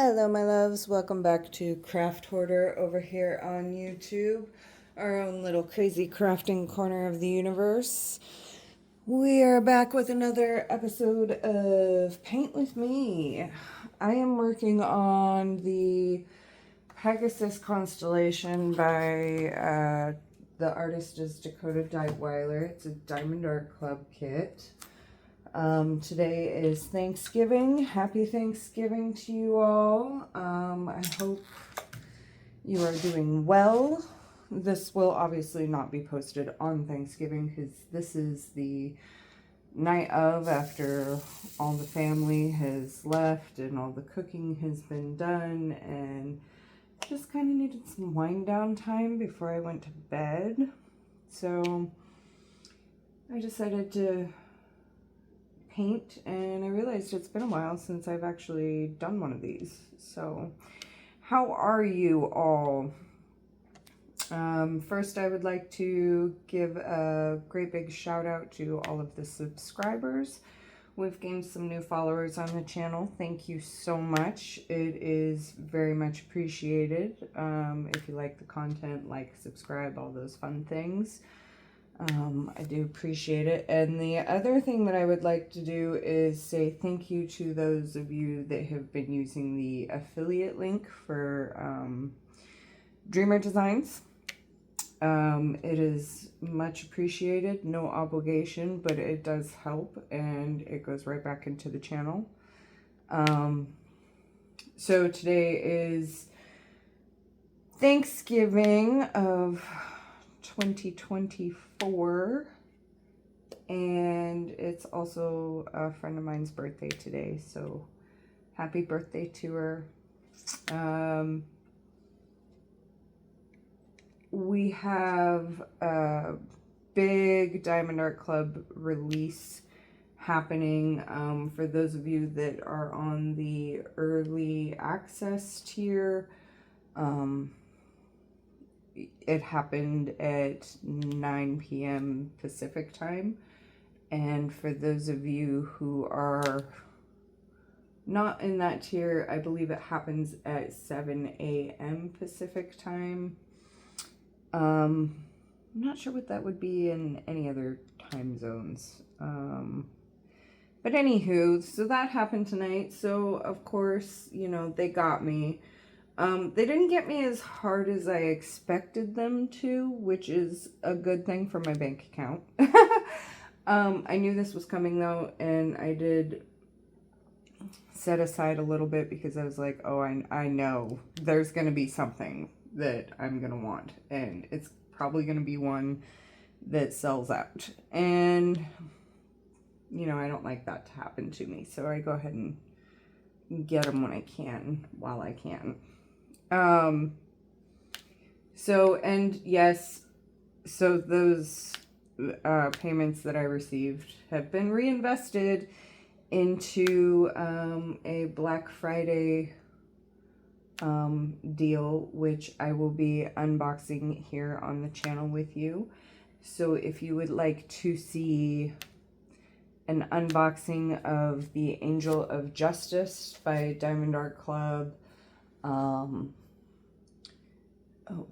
Hello, my loves. Welcome back to Craft Hoarder over here on YouTube, our own little crazy crafting corner of the universe. We are back with another episode of Paint With Me. I am working on the Pegasus Constellation by the artist is Dakota Dightweiler. It's a Diamond Art Club kit. Today is Thanksgiving. Happy Thanksgiving to you all. I hope you are doing well. This will obviously not be posted on Thanksgiving because this is the night of, after all the family has left and all the cooking has been done, and just kind of needed some wind down time before I went to bed. So I decided to paint, and I realized it's been a while since I've actually done one of these. So how are you all? First, I would like to give a great big shout out to all of the subscribers. We've gained some new followers on the channel. Thank you so much. It is very much appreciated. If you like the content, like, subscribe, all those fun things. I do appreciate it. And the other thing that I would like to do is say thank you to those of you that have been using the affiliate link for Dreamer Designs. It is much appreciated, no obligation, but it does help, and it goes right back into the channel. So today is Thanksgiving of 2024, and it's also a friend of mine's birthday today, so happy birthday to her. We have a big Diamond Art Club release happening. For those of you that are on the early access tier, it happened at 9 p.m. Pacific time. And for those of you who are not in that tier, I believe it happens at 7 a.m. Pacific time. I'm not sure what that would be in any other time zones. But anywho, so that happened tonight. So, of course, you know, they got me. They didn't get me as hard as I expected them to, which is a good thing for my bank account. I knew this was coming, though, and I did set aside a little bit because I was like, oh, I know there's going to be something that I'm going to want, and it's probably going to be one that sells out. And, you know, I don't like that to happen to me, so I go ahead and get them when I can, while I can. So, and yes, so those payments that I received have been reinvested into a Black Friday deal, which I will be unboxing here on the channel with you. So if you would like to see an unboxing of the Angel of Justice by Diamond Art Club,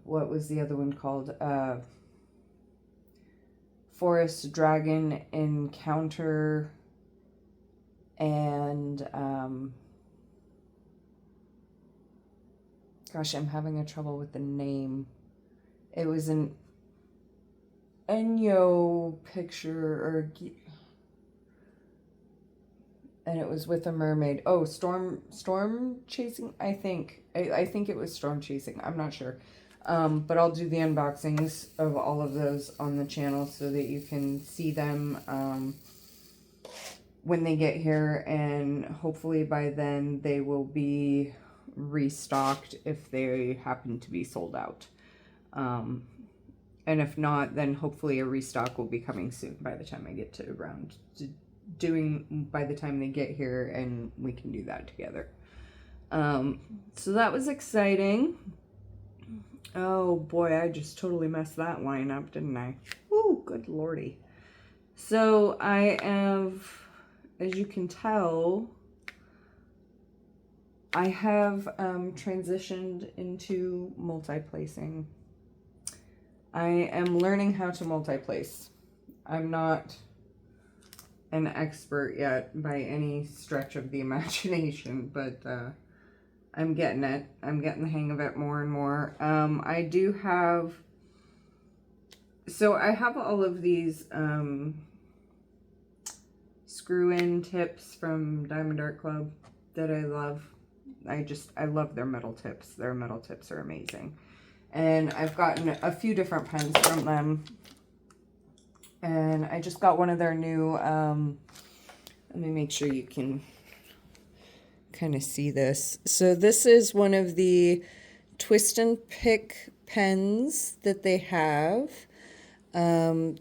what was the other one called? Forest Dragon Encounter, and gosh, I'm having a trouble with the name. It was an Enyo picture, and it was with a mermaid. Oh, storm chasing, I think. I think it was storm chasing. I'm not sure. But I'll do the unboxings of all of those on the channel so that you can see them when they get here, and hopefully by then they will be restocked if they happen to be sold out. And if not, then hopefully a restock will be coming soon by the time I get to around to doing, by the time they get here, and we can do that together. So that was exciting. Oh boy, I just totally messed that line up, didn't I? Woo, good lordy. So I have, as you can tell, I have transitioned into multi-placing. I am learning how to multi-place. I'm not an expert yet by any stretch of the imagination, but I'm getting it. I'm getting the hang of it more and more. I do have, so I have all of these screw-in tips from Diamond Art Club that I love. I love their metal tips. Their metal tips are amazing. And I've gotten a few different pens from them. And I just got one of their new, let me make sure you can kind of see this. So this is one of the Twist and Pick pens that they have. Come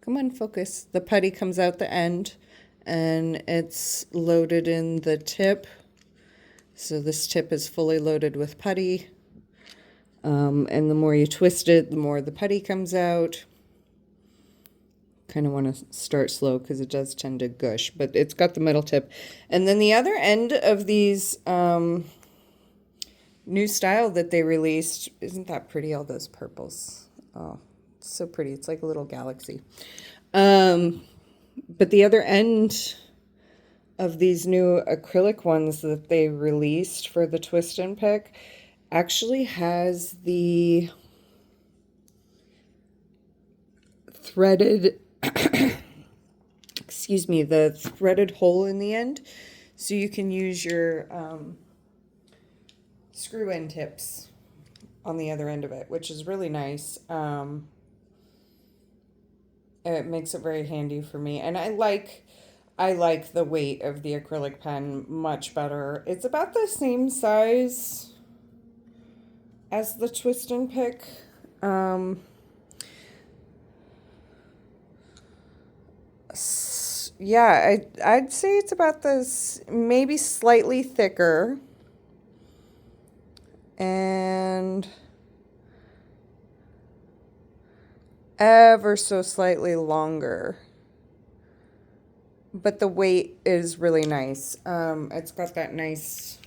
on, focus. The putty comes out the end and it's loaded in the tip. So this tip is fully loaded with putty. And the more you twist it, the more the putty comes out. Kind of want to start slow because it does tend to gush, but it's got the metal tip. And then the other end of these new style that they released, isn't that pretty, all those purples? Oh, it's so pretty. It's like a little galaxy. But the other end of these new acrylic ones that they released for the Twist and Pick actually has the threaded, excuse me, the threaded hole in the end. So you can use your screw-in tips on the other end of it, which is really nice. It makes it very handy for me. And I like the weight of the acrylic pen much better. It's about the same size as the Twist and Pick. Yeah, I'd say it's about this, maybe slightly thicker. And ever so slightly longer. But the weight is really nice. It's got that nice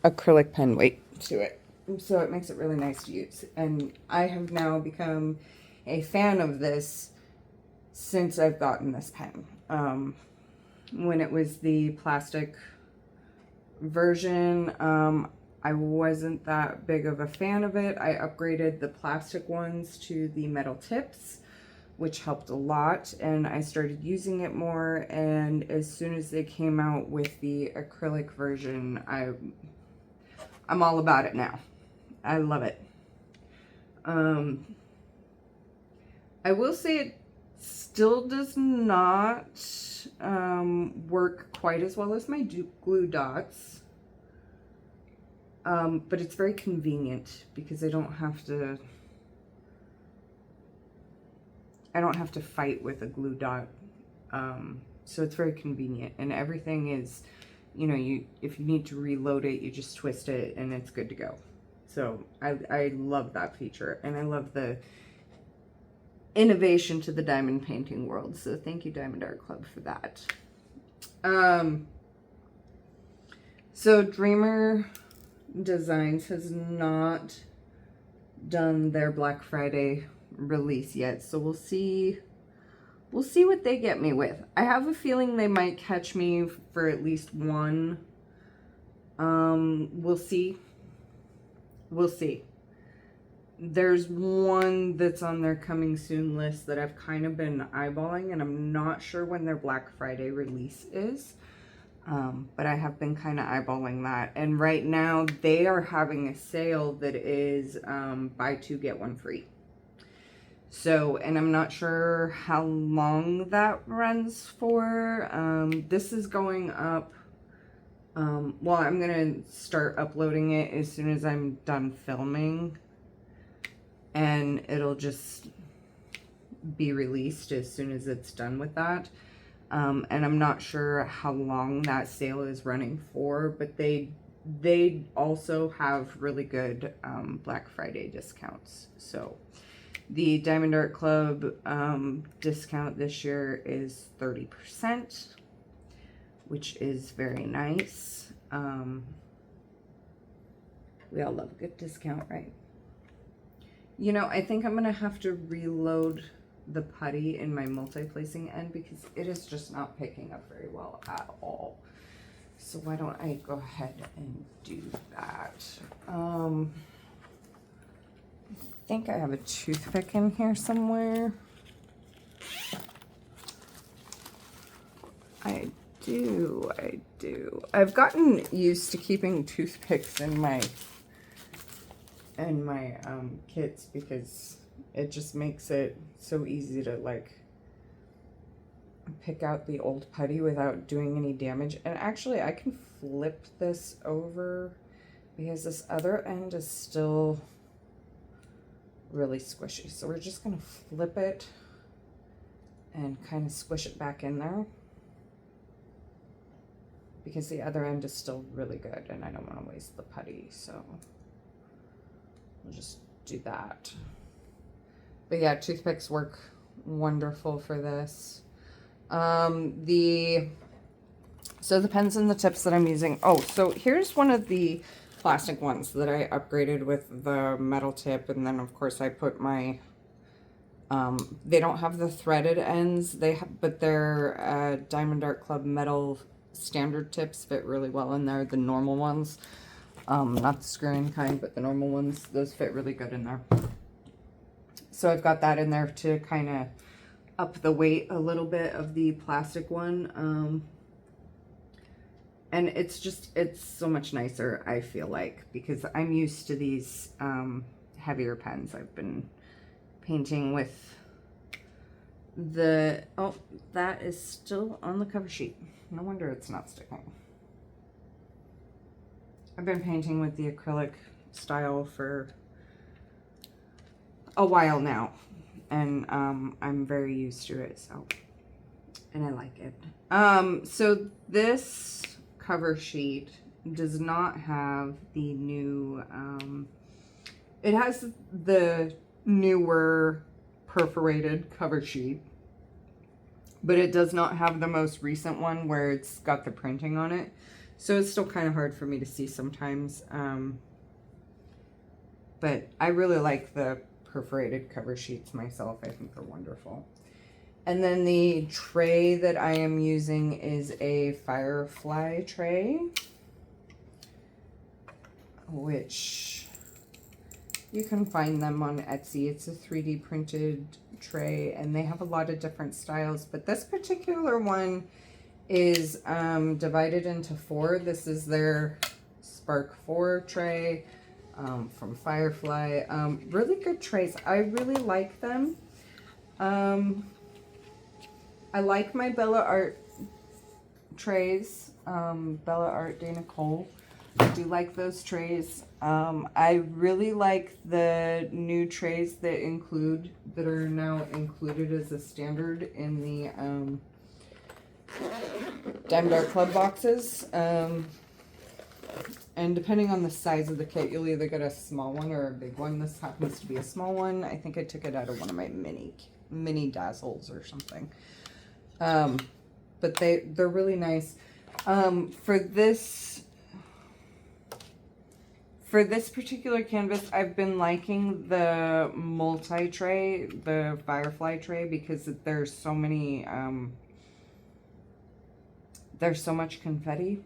acrylic pen weight to it. So it makes it really nice to use. And I have now become a fan of this since I've gotten this pen. When it was the plastic version, I wasn't that big of a fan of it. I upgraded the plastic ones to the metal tips, which helped a lot, and I started using it more. And as soon as they came out with the acrylic version, I'm all about it now. I love it. I will say it still does not work quite as well as my glue dots, but it's very convenient because I don't have to fight with a glue dot. So it's very convenient, and everything is, you know, if you need to reload it, you just twist it and it's good to go. So I love that feature, and I love the innovation to the diamond painting world. So thank you, Diamond Art Club, for that. So Dreamer Designs has not done their Black Friday release yet, so we'll see what they get me with. I have a feeling they might catch me for at least one. We'll see. There's one that's on their coming soon list that I've kind of been eyeballing, and I'm not sure when their Black Friday release is. But I have been kind of eyeballing that. And right now they are having a sale that is buy two, get one free. So, and I'm not sure how long that runs for. This is going up. Well, I'm going to start uploading it as soon as I'm done filming. And it'll just be released as soon as it's done with that. And I'm not sure how long that sale is running for, but they also have really good Black Friday discounts. So the Diamond Art Club discount this year is 30%. which is very nice. We all love a good discount, right? You know, I think I'm going to have to reload the putty in my multi-placing end because it is just not picking up very well at all. So why don't I go ahead and do that? I think I have a toothpick in here somewhere. I do. I've gotten used to keeping toothpicks in my kits because it just makes it so easy to like pick out the old putty without doing any damage. And actually I can flip this over because this other end is still really squishy. So we're just going to flip it and kind of squish it back in there because the other end is still really good and I don't want to waste the putty. So we'll just do that. But yeah, toothpicks work wonderful for this. So the pens and the tips that I'm using. Oh, so here's one of the plastic ones that I upgraded with the metal tip, and then of course I put my they don't have the threaded ends, but they're Diamond Art Club metal standard tips fit really well in there, the normal ones, not the screw-in kind, but the normal ones, those fit really good in there. So I've got that in there to kind of up the weight a little bit of the plastic one. And it's so much nicer, I feel like, because I'm used to these heavier pens. I've been painting with oh, that is still on the cover sheet. No wonder it's not sticking. I've been painting with the acrylic style for a while now, and I'm very used to it, so, and I like it. So this cover sheet does not have the new, it has the newer perforated cover sheet, but it does not have the most recent one where it's got the printing on it. So it's still kind of hard for me to see sometimes. But I really like the perforated cover sheets myself. I think they're wonderful. And then the tray that I am using is a Firefly tray, which you can find them on Etsy. It's a 3D printed tray, and they have a lot of different styles, but this particular one is divided into 4. This is their Spark 4 tray from Firefly. Really good trays. I really like them. I like my Bella Art trays, Bella Art Dana Cole. I do like those trays. I really like the new trays that are now included as a standard in the Diamond Art Club boxes. And depending on the size of the kit, you'll either get a small one or a big one. This happens to be a small one. I think I took it out of one of my mini dazzles or something. But they're really nice. For this particular canvas, I've been liking the multi-tray, the Firefly tray, because there's so many, there's so much confetti.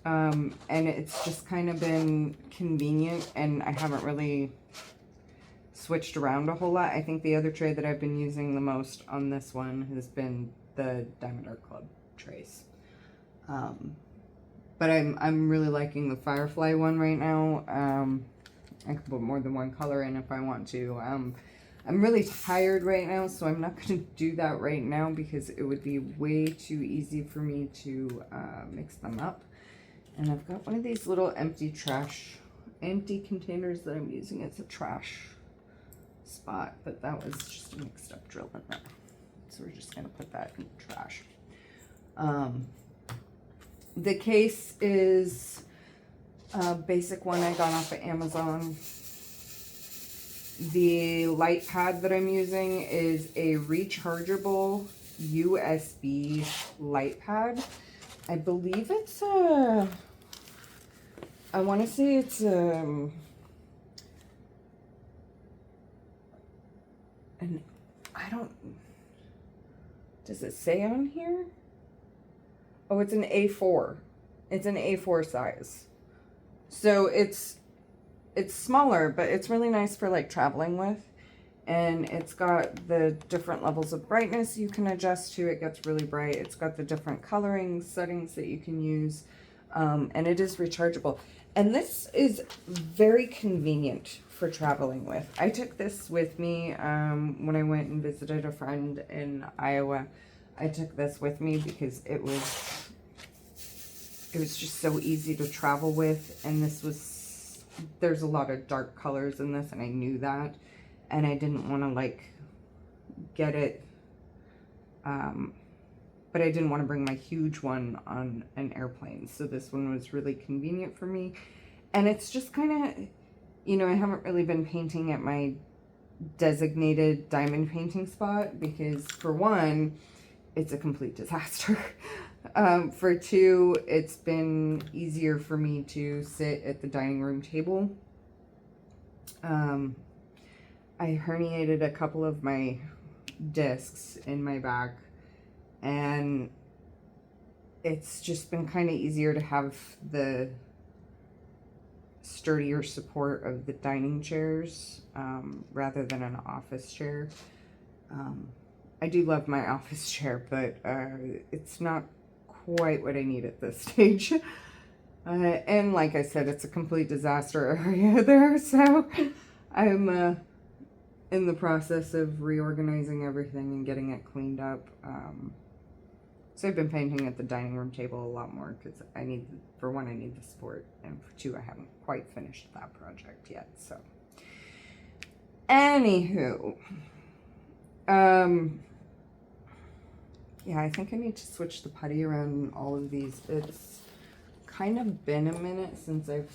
And it's just kind of been convenient, and I haven't really switched around a whole lot. I think the other tray that I've been using the most on this one has been the Diamond Art Club trays. But I'm really liking the Firefly one right now. I can put more than one color in if I want to. I'm really tired right now, so I'm not going to do that right now because it would be way too easy for me to mix them up. And I've got one of these little empty containers that I'm using as a trash spot, but that was just a mixed up drill in there. So we're just gonna put that in the trash. The case is a basic one I got off of Amazon. The light pad that I'm using is a rechargeable USB light pad. I believe it's I want to say it's and I don't, does it say on here? Oh, it's an A4. It's an A4 size. So it's smaller, but it's really nice for like traveling with. And it's got the different levels of brightness you can adjust to. It gets really bright. It's got the different coloring settings that you can use. And it is rechargeable. And this is very convenient for traveling with. I took this with me when I went and visited a friend in Iowa. I took this with me because it was just so easy to travel with. And there's a lot of dark colors in this, and I knew that. And I didn't want to like get it, but I didn't want to bring my huge one on an airplane. So this one was really convenient for me. And it's just kind of, I haven't really been painting at my designated diamond painting spot because for one, it's a complete disaster. For two, it's been easier for me to sit at the dining room table. I herniated a couple of my discs in my back, and it's just been kind of easier to have the sturdier support of the dining chairs rather than an office chair. I do love my office chair, but it's not quite what I need at this stage. And like I said, it's a complete disaster area there, so I'm in the process of reorganizing everything and getting it cleaned up. So I've been painting at the dining room table a lot more because for one, I need the support, and for two, I haven't quite finished that project yet. So, anywho, yeah, I think I need to switch the putty around all of these. It's kind of been a minute since I've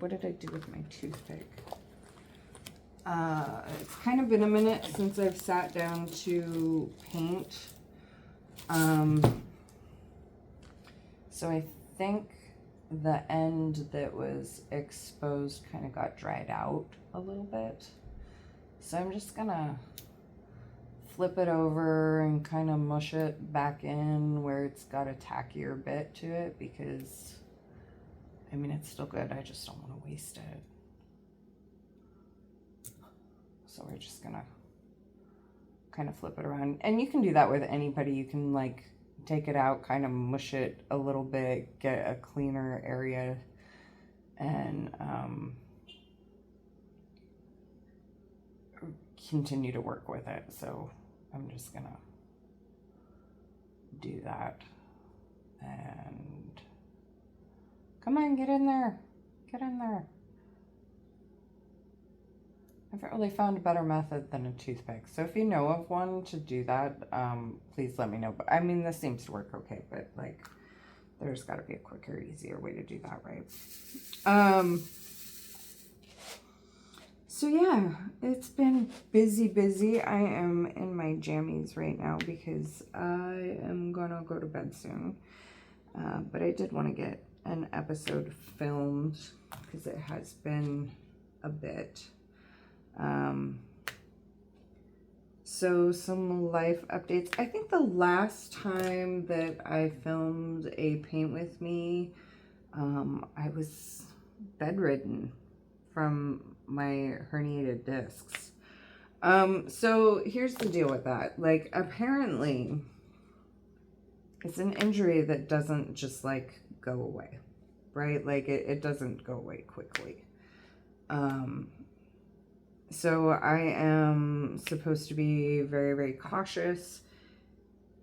what did I do with my toothpick? It's kind of been a minute since I've sat down to paint. So I think the end that was exposed kind of got dried out a little bit. So I'm just gonna flip it over and kind of mush it back in where it's got a tackier bit to it because, I mean, it's still good. I just don't want to waste it. So we're just gonna kind of flip it around. And you can do that with anybody. You can like take it out, kind of mush it a little bit, get a cleaner area, and continue to work with it. So I'm just gonna do that. And come on, get in there. Get in there. I haven't really found a better method than a toothpick. So if you know of one to do that, please let me know. But I mean, this seems to work okay, but like, there's got to be a quicker, easier way to do that, right? So yeah, it's been busy. I am in my jammies right now because I am gonna go to bed soon. But I did want to get an episode filmed because it has been a bit. So some life updates. I think the last time that I filmed a paint with me, I was bedridden from my herniated discs. So here's the deal with that. Like, apparently it's an injury that doesn't just like go away, right? Like it doesn't go away quickly. So I am supposed to be very, very cautious,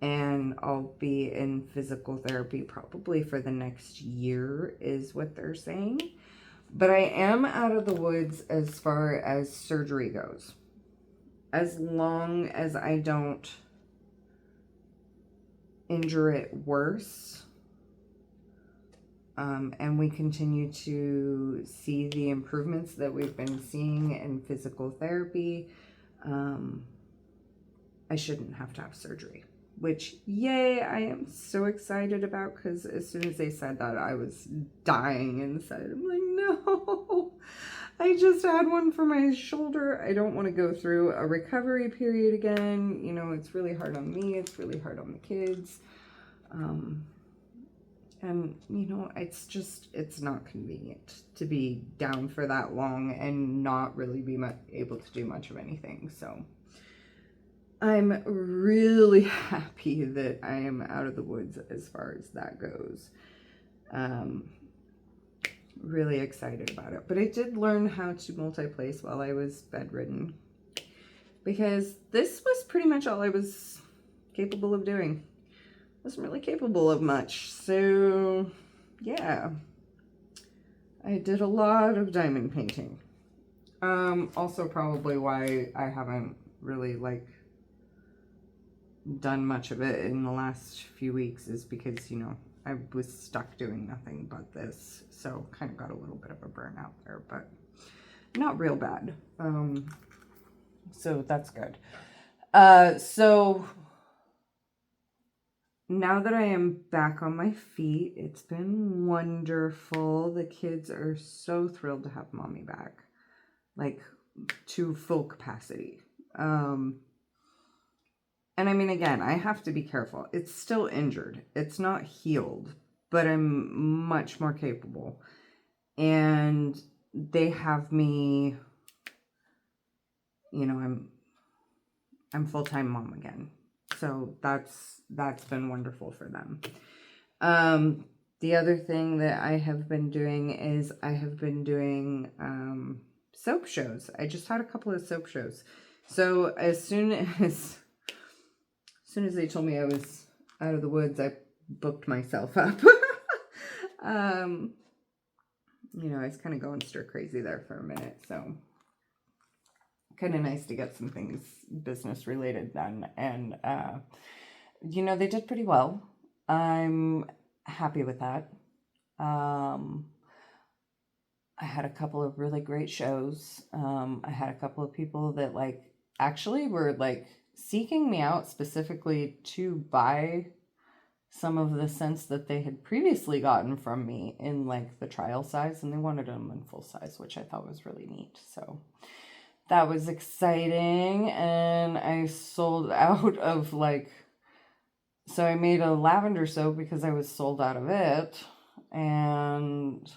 and I'll be in physical therapy probably for the next year is what they're saying. But I am out of the woods as far as surgery goes. As long as I don't injure it worse, and we continue to see the improvements that we've been seeing in physical therapy, I shouldn't have to have surgery. which, yay, I am so excited about, because as soon as they said that, I was dying inside. I'm like, no, I just had one for my shoulder. I don't want to go through a recovery period again. You know, it's really hard on me. It's really hard on the kids. And, you know, it's not convenient to be down for that long and not really be able to do much of anything. So I'm really happy that I am out of the woods as far as that goes. Really excited about it. But I did learn how to multi-place while I was bedridden, because this was pretty much all I was capable of doing. Wasn't really capable of much. So yeah, I did a lot of diamond painting. Also probably why I haven't really done much of it in the last few weeks is because, you know, I was stuck doing nothing but this. So kind of got a little bit of a burnout there, but not real bad. So that's good. So now that I am back on my feet, it's been wonderful. The kids are so thrilled to have mommy back, like to full capacity. And I mean, again, I have to be careful. It's still injured. It's not healed, but I'm much more capable. And they have me, you know, I'm full-time mom again. So that's been wonderful for them. The other thing that I have been doing is I have been doing soap shows. I just had a couple of soap shows. So as soon as they told me I was out of the woods, I booked myself up. You know, I was kind of going stir crazy there for a minute, so kind of nice to get some things business related done. And you know, they did pretty well. I'm happy with that. I had a couple of really great shows. I had a couple of people that actually were seeking me out specifically to buy some of the scents that they had previously gotten from me in the trial size, and they wanted them in full size, which I thought was really neat. So that was exciting. And I sold out of so I made a lavender soap because I was sold out of it, and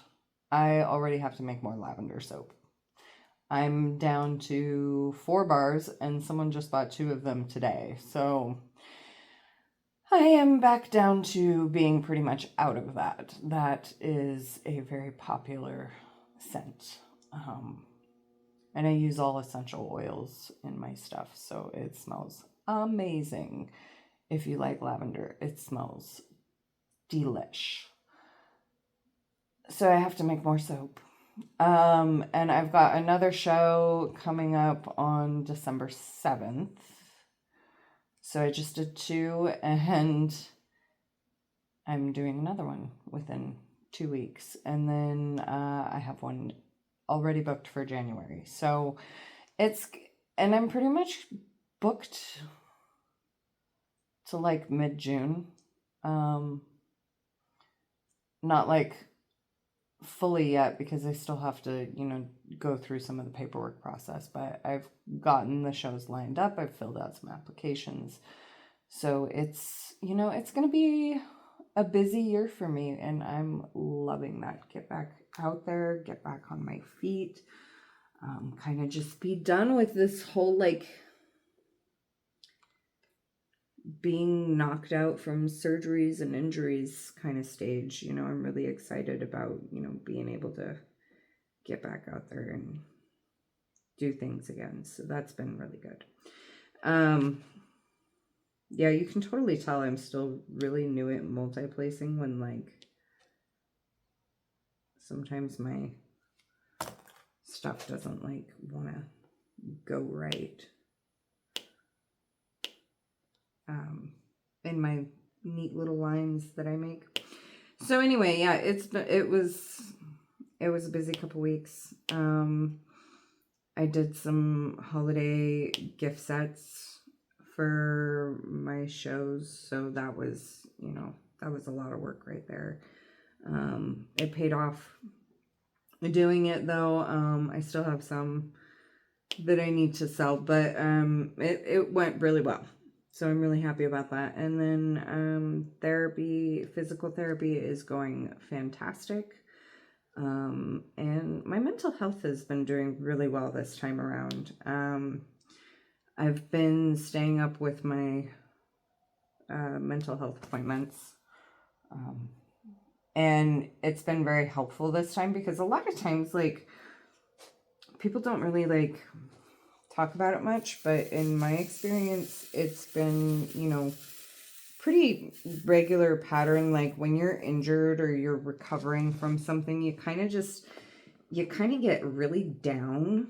I already have to make more lavender soap. I'm down to 4 bars, and someone just bought 2 of them today. So I am back down to being pretty much out of that. That is a very popular scent. And I use all essential oils in my stuff, so it smells amazing. If you like lavender, it smells delish. So I have to make more soap. And I've got another show coming up on December 7th. So I just did 2, and I'm doing another one within 2 weeks. And then I have one already booked for January. So and I'm pretty much booked to mid-June. Not fully yet, because I still have to, you know, go through some of the paperwork process, but I've gotten the shows lined up. I've filled out some applications. So it's, you know, it's going to be a busy year for me, and I'm loving that. Get back out there, get back on my feet, kind of just be done with this whole being knocked out from surgeries and injuries kind of stage. You know, I'm really excited about, you know, being able to get back out there and do things again. So that's been really good. Yeah, you can totally tell I'm still really new at multi-placing when sometimes my stuff doesn't want to go right. In my neat little lines that I make. So anyway, yeah, it was a busy couple weeks. I did some holiday gift sets for my shows. So that was, you know, that was a lot of work right there. It paid off doing it though. I still have some that I need to sell, but it went really well. So I'm really happy about that. And then physical therapy is going fantastic. And my mental health has been doing really well this time around. I've been staying up with my mental health appointments. And it's been very helpful this time because a lot of times, like, people don't really, like, talk about it much. But in my experience, it's been, you know, pretty regular pattern. Like, when you're injured or you're recovering from something, you kind of get really down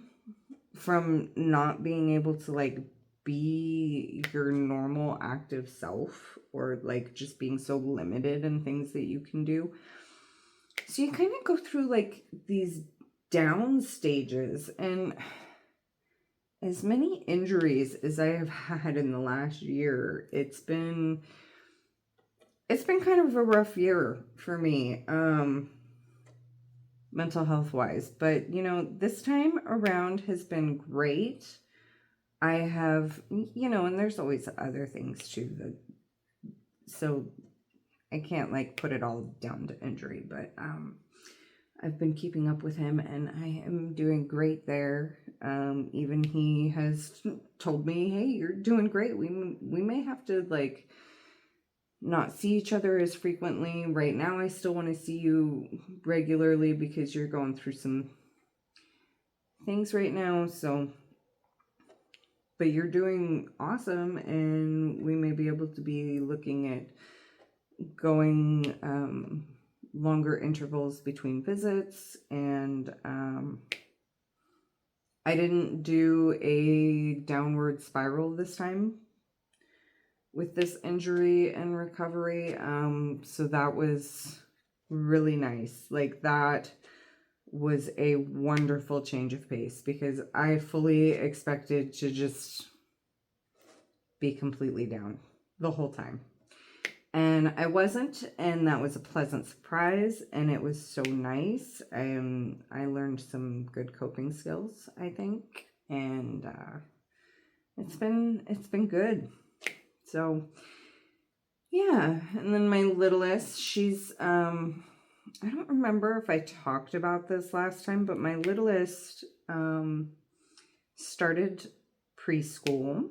from not being able to, like, be your normal active self, or like just being so limited in things that you can do. So you kind of go through like these down stages, and as many injuries as I have had in the last year, it's been kind of a rough year for me, mental health wise. But you know, this time around has been great. I have, you know, and there's always other things too, so I can't like put it all down to injury, but I've been keeping up with him and I am doing great there. Even he has told me, hey, you're doing great. We may have to like not see each other as frequently. Right now I still want to see you regularly because you're going through some things right now, so but you're doing awesome, and we may be able to be looking at going longer intervals between visits. And I didn't do a downward spiral this time with this injury and recovery, so that was really nice. Like, that was a wonderful change of pace because I fully expected to just be completely down the whole time. And I wasn't, and that was a pleasant surprise, and it was so nice. I learned some good coping skills, I think, and it's been good. So yeah, and then my littlest, she's I don't remember if I talked about this last time, but my littlest started preschool.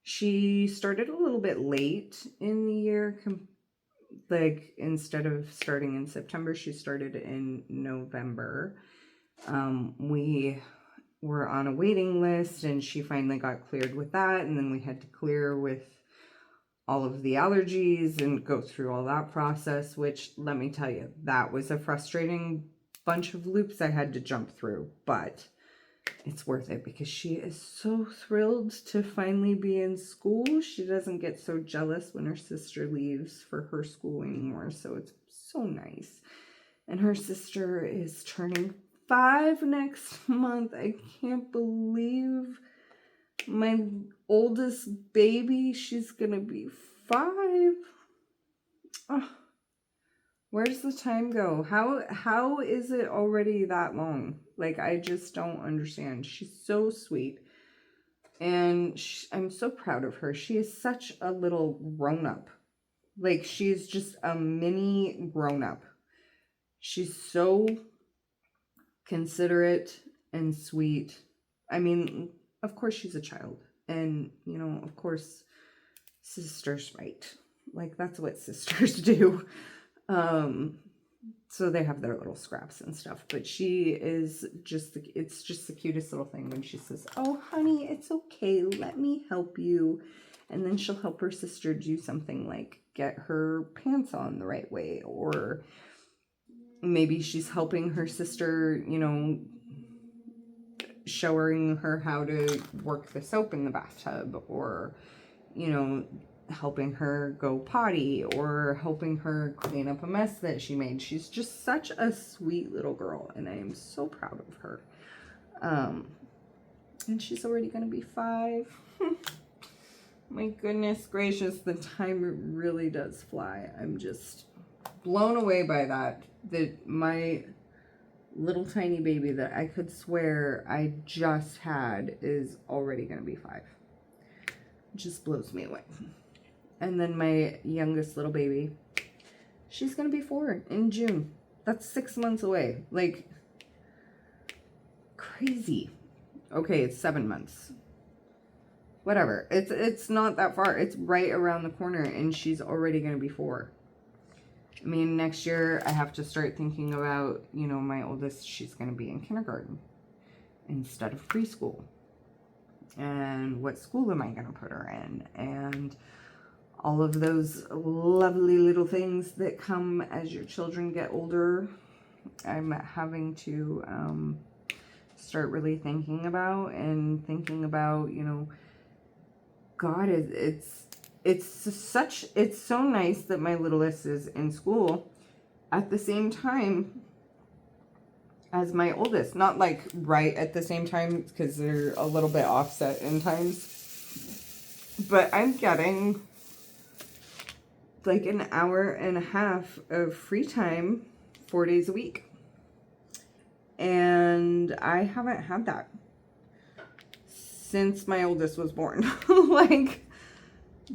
She started a little bit late in the year. Like, instead of starting in September, she started in November. We were on a waiting list, and she finally got cleared with that. And then we had to clear with all of the allergies and go through all that process, which, let me tell you, that was a frustrating bunch of loops I had to jump through, but it's worth it because she is so thrilled to finally be in school. She doesn't get so jealous when her sister leaves for her school anymore, so it's so nice. And her sister is turning 5 next month. I can't believe my oldest baby, she's gonna be 5. Oh, where does the time go? How is it already that long? Like, I just don't understand. She's so sweet, and I'm so proud of her. She is such a little grown-up. Like, she's just a mini grown-up. She's so considerate and sweet. I mean, of course she's a child, and you know, of course, sisters fight. Like, that's what sisters do. So they have their little scraps and stuff, but she is just it's just the cutest little thing when she says, oh honey, it's okay, let me help you. And then she'll help her sister do something like get her pants on the right way, or maybe she's helping her sister, you know, showing her how to work the soap in the bathtub, or, you know, helping her go potty, or helping her clean up a mess that she made. She's just such a sweet little girl, and I am so proud of her. And she's already going to be 5. My goodness gracious, the time really does fly. I'm just blown away by that. That my little tiny baby that I could swear I just had is already going to be 5. It just blows me away. And then my youngest little baby, she's going to be 4 in June. That's 6 months away. Like, crazy. Okay, it's 7 months. Whatever. It's not that far. It's right around the corner, and she's already going to be 4. I mean, next year I have to start thinking about, you know, my oldest, she's going to be in kindergarten instead of preschool. And what school am I going to put her in? And all of those lovely little things that come as your children get older, I'm having to start really thinking about, you know, God, it's so nice that my littlest is in school at the same time as my oldest. Not like right at the same time, because they're a little bit offset in times. But I'm getting like an hour and a half of free time 4 days a week. And I haven't had that since my oldest was born. Like,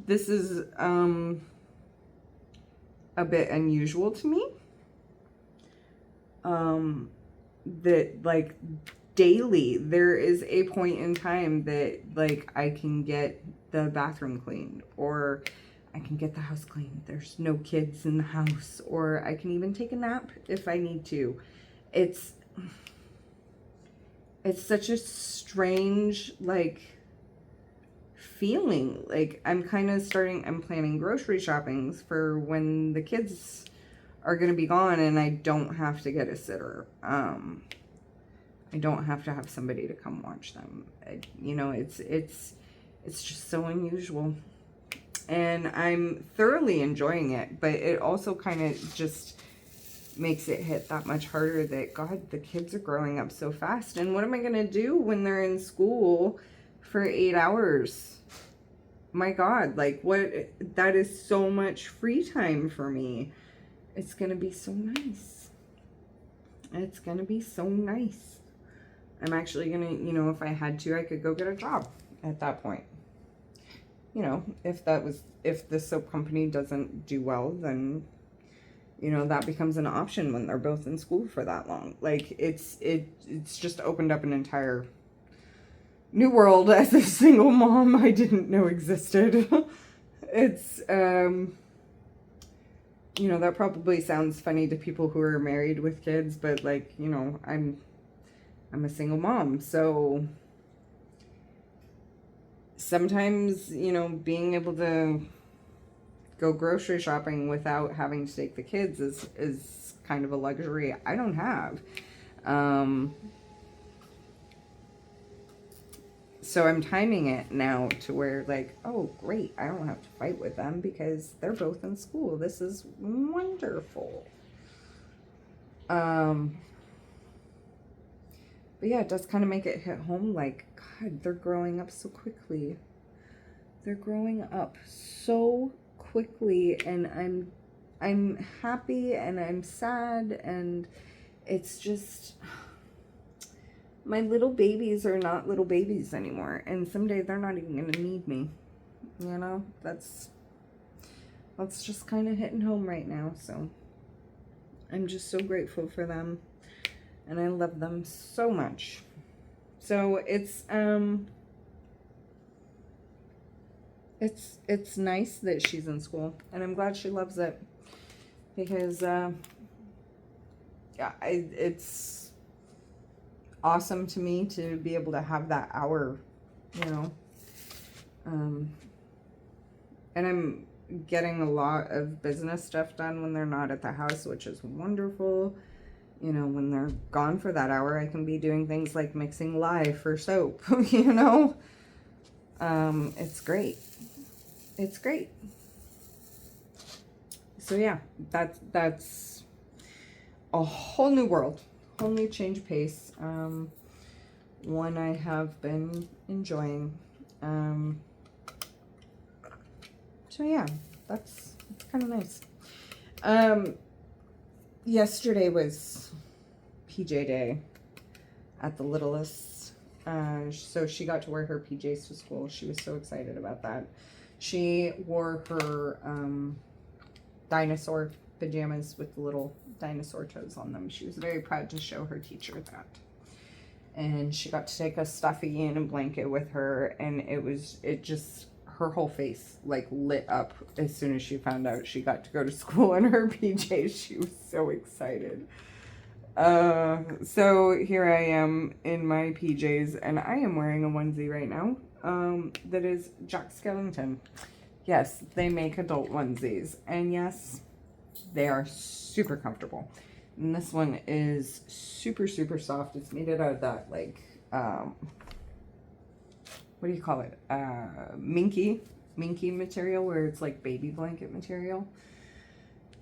this is a bit unusual to me. That like daily there is a point in time that like I can get the bathroom cleaned, or I can get the house cleaned. There's no kids in the house, or I can even take a nap if I need to. It's such a strange, like, feeling. Like, I'm planning grocery shoppings for when the kids are going to be gone and I don't have to get a sitter. I don't have to have somebody to come watch them. You know, it's just so unusual. And I'm thoroughly enjoying it, but it also kind of just makes it hit that much harder that, God, the kids are growing up so fast. And what am I going to do when they're in school for 8 hours? My God, like, that is so much free time for me. It's going to be so nice. It's going to be so nice. I'm actually going to, you know, if I had to, I could go get a job at that point. You know, if the soap company doesn't do well, then, you know, that becomes an option when they're both in school for that long. Like, it's just opened up an entire new world as a single mom I didn't know existed. It's, you know, that probably sounds funny to people who are married with kids, but, like, you know, I'm a single mom, so sometimes, you know, being able to go grocery shopping without having to take the kids is kind of a luxury I don't have. So I'm timing it now to where, like, oh, great, I don't have to fight with them because they're both in school. This is wonderful. But yeah, it does kind of make it hit home, like, God, they're growing up so quickly. They're growing up so quickly, and I'm happy and I'm sad, and it's just, my little babies are not little babies anymore, and someday they're not even gonna need me. You know, that's just kind of hitting home right now. So I'm just so grateful for them, and I love them so much. So it's nice that she's in school, and I'm glad she loves it, because yeah, it's awesome to me to be able to have that hour, you know. And I'm getting a lot of business stuff done when they're not at the house, which is wonderful. You know, when they're gone for that hour, I can be doing things like mixing lye for soap, you know. It's great. It's great. So yeah, that's a whole new world, whole new change of pace. One I have been enjoying. So yeah, that's kind of nice. Yesterday was PJ day at the littlest. So she got to wear her PJs to school. She was so excited about that. She wore her dinosaur pajamas with the little dinosaur toes on them. She was very proud to show her teacher that. And she got to take a stuffy and a blanket with her, and her whole face like lit up as soon as she found out she got to go to school in her PJs. She was so excited. So here I am in my PJs, and I am wearing a onesie right now. That is Jack Skellington. Yes, they make adult onesies, and yes, they are super comfortable. And this one is super, super soft. It's made out of that, like, what do you call it? Minky material, where it's like baby blanket material.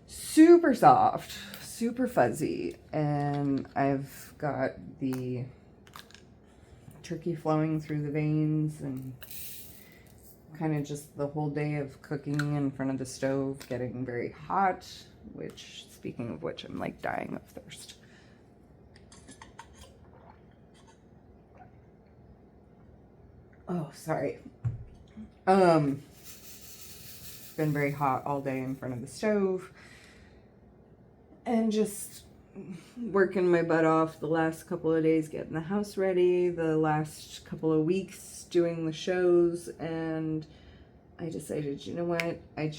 Super soft, super fuzzy. And I've got the turkey flowing through the veins, and kind of just the whole day of cooking in front of the stove, getting very hot, which, speaking of which, I'm like dying of thirst. Oh, sorry. Been very hot all day in front of the stove, and just working my butt off the last couple of days getting the house ready, the last couple of weeks doing the shows, and I decided, you know what, I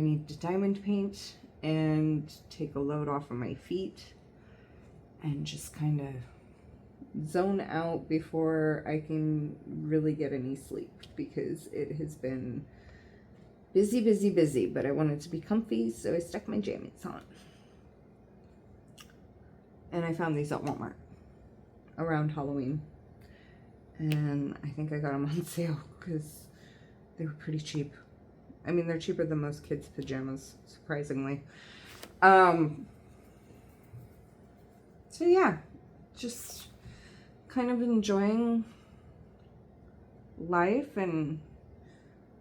need to diamond paint and take a load off of my feet and just kind of zone out before I can really get any sleep, because it has been busy, but I wanted to be comfy, so I stuck my jammies on. And I found these at Walmart around Halloween, and I think I got them on sale because they were pretty cheap. I mean, they're cheaper than most kids' pajamas, surprisingly. So yeah, just kind of enjoying life and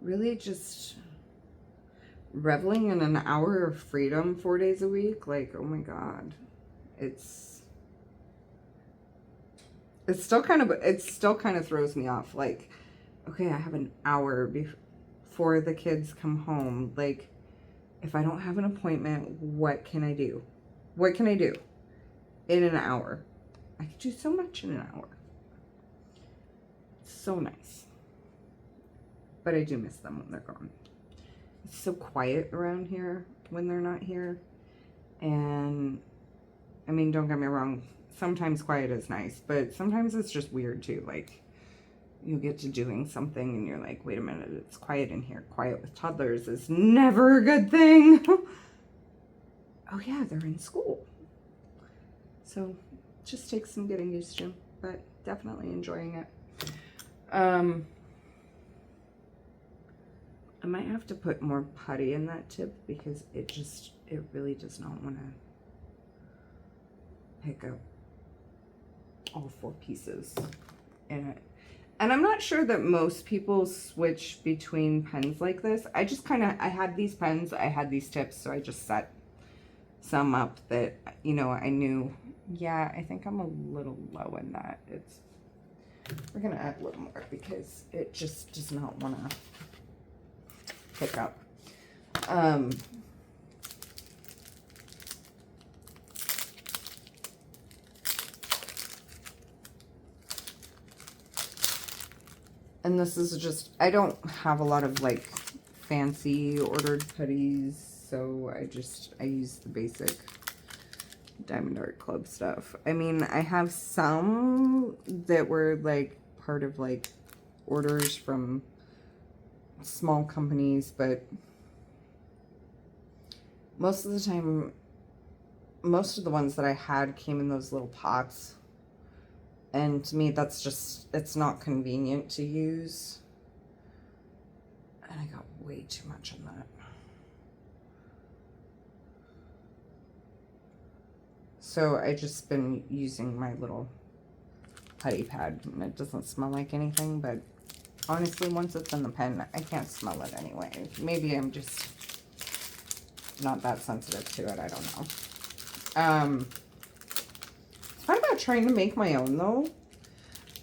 really just reveling in an hour of freedom 4 days a week. Like, oh my God, it still kind of throws me off. Like, okay, I have an hour before the kids come home. Like, if I don't have an appointment, what can I do? What can I do in an hour? I could do so much in an hour. So nice. But I do miss them when they're gone. It's so quiet around here when they're not here. And, I mean, don't get me wrong, sometimes quiet is nice, but sometimes it's just weird too. Like, you get to doing something and you're like, wait a minute, it's quiet in here. Quiet with toddlers is never a good thing. Oh yeah, they're in school. So, it just takes some getting used to, but definitely enjoying it. I might have to put more putty in that tip, because it really does not want to pick up all 4 pieces in it. And I'm not sure that most people switch between pens like this. I had these pens, I had these tips, so I just set some up that, you know, I knew, yeah, I think I'm a little low in that. We're going to add a little more because it just does not want to pick up. And this is just, I don't have a lot of like fancy ordered putties, so I use the basic Diamond Art Club stuff. I mean, I have some that were like part of like orders from small companies, but most of the time, most of the ones that I had came in those little pots. And to me, that's just, it's not convenient to use. And I got way too much in that. So I just been using my little putty pad, and it doesn't smell like anything, but Honestly, once it's in the pen, I can't smell it anyway. Maybe I'm just not that sensitive to it. I don't know. Thought about trying to make my own, though.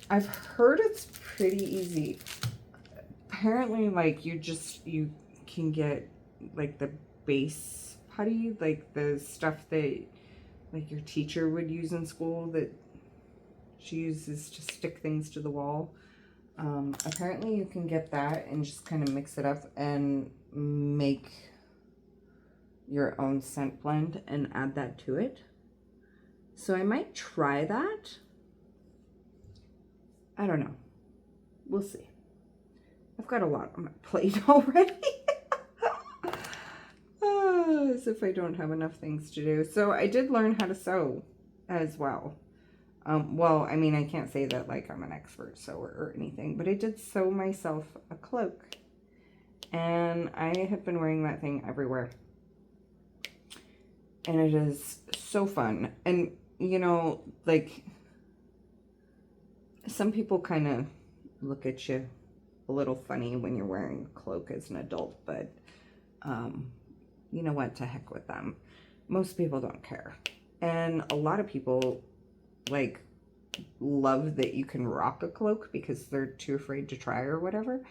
I've heard it's pretty easy. Apparently, like, you can get, like, the base putty, like, the stuff that, like, your teacher would use in school that she uses to stick things to the wall. Apparently, you can get that and just kind of mix it up and make your own scent blend and add that to it. So I might try that. I don't know. We'll see. I've got a lot on my plate already. As if I don't have enough things to do. So I did learn how to sew as well. Well, I mean, I can't say that like I'm an expert sewer or anything, but I did sew myself a cloak. And I have been wearing that thing everywhere. And it is so fun. And, you know, like, some people kind of look at you a little funny when you're wearing a cloak as an adult, but you know what, to heck with them. Most people don't care. And a lot of people, like, love that you can rock a cloak because they're too afraid to try or whatever.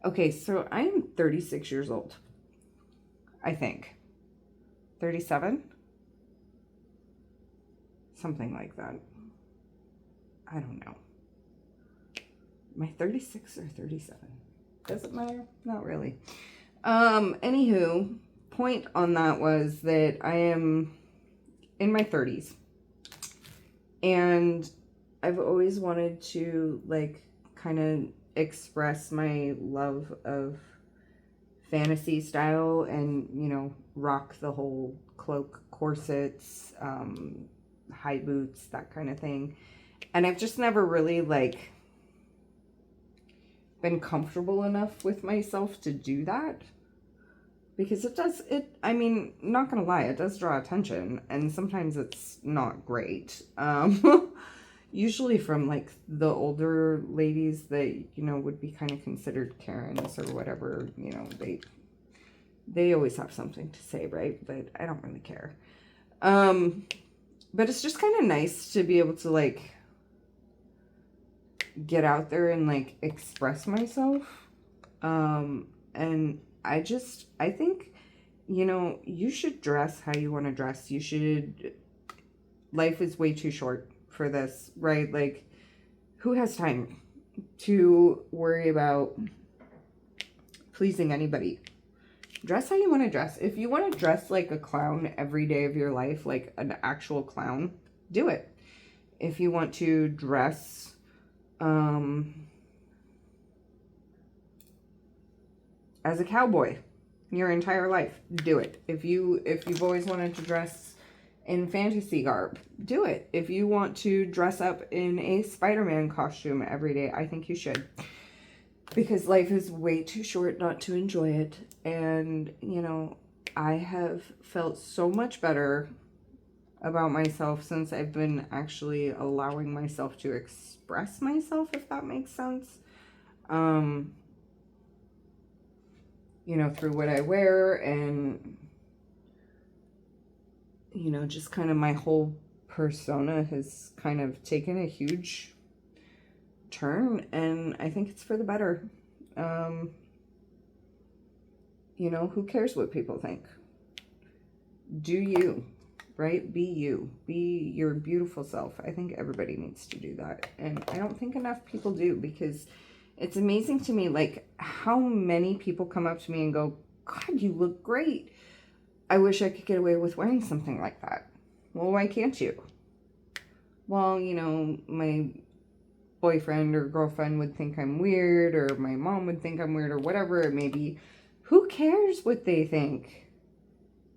Okay, so I'm 36 years old, I think. 37? Something like that. I don't know. Am I 36 or 37? Does it matter? Not really. Anywho, point on that was that I am in my 30s. And I've always wanted to, like, kind of express my love of fantasy style and, you know, rock the whole cloak, corsets, high boots, that kind of thing. And I've just never really, like, been comfortable enough with myself to do that. Because I mean, not gonna lie, it does draw attention. And sometimes it's not great. Usually from, like, the older ladies that, you know, would be kind of considered Karens or whatever. You know, they always have something to say, right? But I don't really care. But it's just kind of nice to be able to, like, get out there and, like, express myself. And I think, you know, you should dress how you want to dress. Life is way too short for this, right? Like, who has time to worry about pleasing anybody? Dress how you want to dress. If you want to dress like a clown every day of your life, like an actual clown, do it. If you want to dress as a cowboy your entire life, do it. If you've always wanted to dress in fantasy garb, do it. If you want to dress up in a Spider-Man costume every day, I think you should. Because life is way too short not to enjoy it. And, you know, I have felt so much better about myself since I've been actually allowing myself to express myself, if that makes sense. You know, through what I wear and, you know, just kind of my whole persona has kind of taken a huge turn, and I think it's for the better. You know, who cares what people think? Do you, right? Be you. Be your beautiful self. I think everybody needs to do that, and I don't think enough people do, because it's amazing to me, like, how many people come up to me and go, God, you look great. I wish I could get away with wearing something like that. Well, why can't you? Well, you know, my boyfriend or girlfriend would think I'm weird, or my mom would think I'm weird, or whatever it may be. Who cares what they think?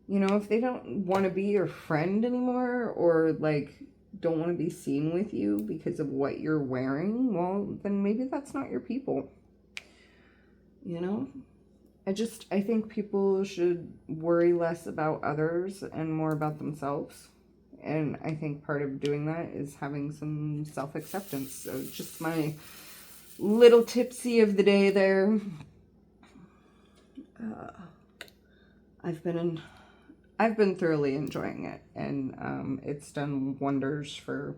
You know, if they don't want to be your friend anymore, or, like, don't want to be seen with you because of what you're wearing, well, then maybe that's not your people. You know? I think people should worry less about others and more about themselves. And I think part of doing that is having some self-acceptance. So just my little tipsy of the day there. I've been thoroughly enjoying it, and it's done wonders for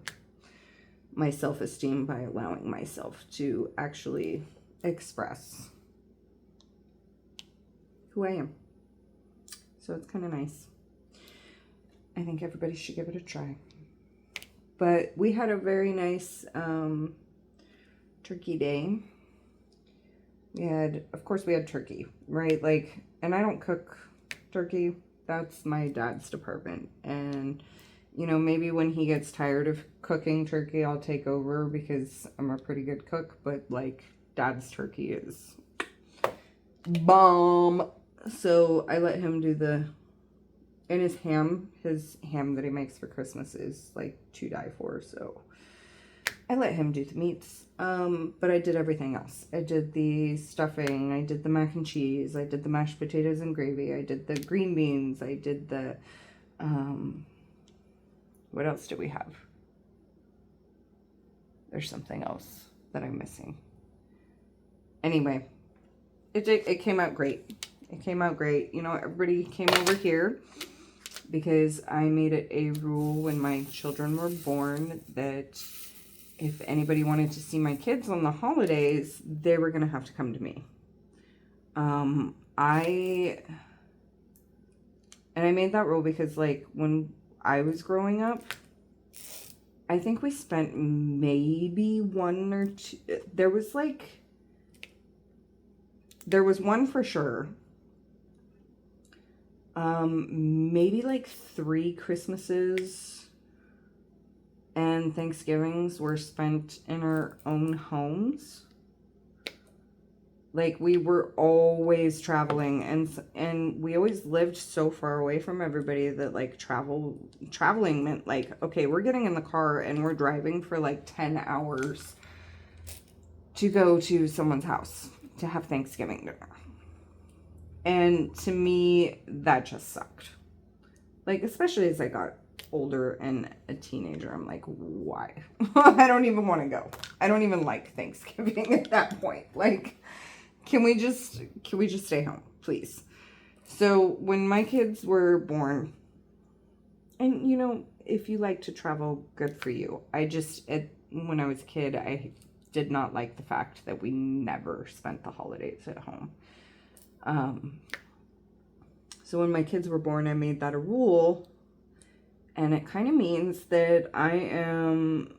my self-esteem by allowing myself to actually express who I am. So it's kind of nice. I think everybody should give it a try. But we had a very nice turkey day. Of course we had turkey, right? Like, and I don't cook turkey. That's my dad's department. And, you know, maybe when he gets tired of cooking turkey, I'll take over because I'm a pretty good cook. But, like, dad's turkey is bomb. So I let him do and his ham that he makes for Christmas is, like, to die for. So I let him do the meats. But I did everything else. I did the stuffing, I did the mac and cheese, I did the mashed potatoes and gravy, I did the green beans, I did the, what else do we have? There's something else that I'm missing. Anyway, it came out great. It came out great. You know, everybody came over here because I made it a rule when my children were born that if anybody wanted to see my kids on the holidays, they were going to have to come to me. I made that rule because, like, when I was growing up, I think we spent maybe one or two, there was one for sure. Maybe like 3 Christmases and Thanksgivings were spent in our own homes. Like, we were always traveling, and we always lived so far away from everybody that, like, traveling meant, like, okay, we're getting in the car and we're driving for like 10 hours to go to someone's house to have Thanksgiving dinner. And to me, that just sucked. Like, especially as I got older and a teenager, I'm like, why? I don't even want to go. I don't even like Thanksgiving at that point. Like, can we just stay home, please? So when my kids were born, and you know, if you like to travel, good for you. When I was a kid, I did not like the fact that we never spent the holidays at home. So when my kids were born, I made that a rule, and it kind of means that I am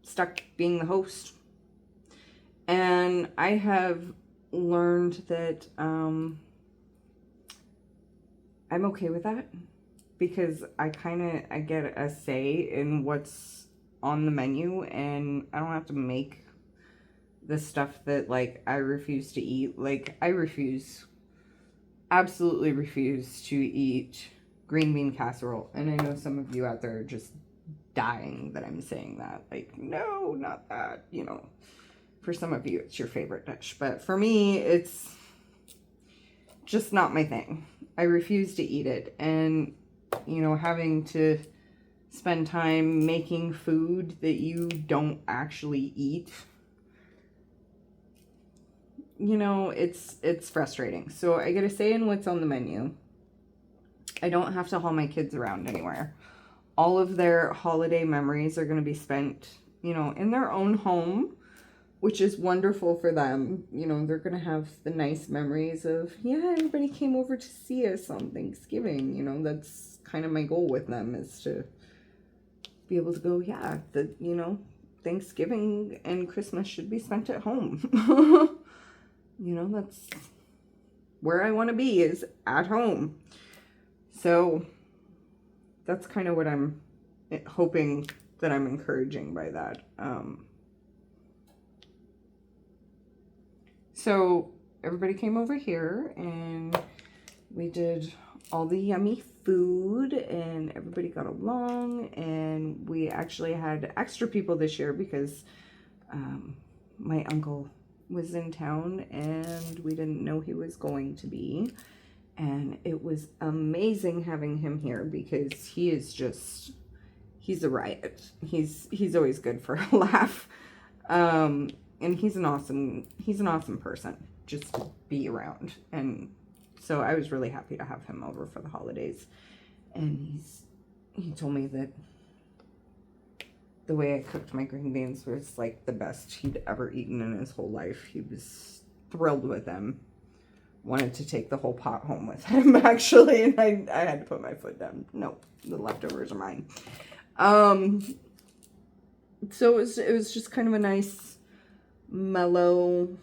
stuck being the host. And I have learned that I'm okay with that because I get a say in what's on the menu, and I don't have to make the stuff that, like, I refuse to eat. Like, I absolutely refuse to eat green bean casserole. And I know some of you out there are just dying that I'm saying that. Like, no, not that, you know. For some of you, it's your favorite dish. But for me, it's just not my thing. I refuse to eat it. And, you know, having to spend time making food that you don't actually eat, you know, it's frustrating. So I get a say in what's on the menu. I don't have to haul my kids around anywhere. All of their holiday memories are going to be spent, you know, in their own home, which is wonderful for them. You know, they're going to have the nice memories of, yeah, everybody came over to see us on Thanksgiving. You know, that's kind of my goal with them, is to be able to go, yeah, you know, Thanksgiving and Christmas should be spent at home. You know, that's where I want to be, is at home. So that's kind of what I'm hoping that I'm encouraging by that. So everybody came over here and we did all the yummy food and everybody got along, and we actually had extra people this year because my uncle was in town and we didn't know he was going to be, and it was amazing having him here because he's a riot. He's always good for a laugh. And he's an awesome person just to be around. And so I was really happy to have him over for the holidays. And he told me that the way I cooked my green beans was like the best he'd ever eaten in his whole life. He was thrilled with them. Wanted to take the whole pot home with him, actually, and I had to put my foot down. Nope, the leftovers are mine. So it was just kind of a nice, mellow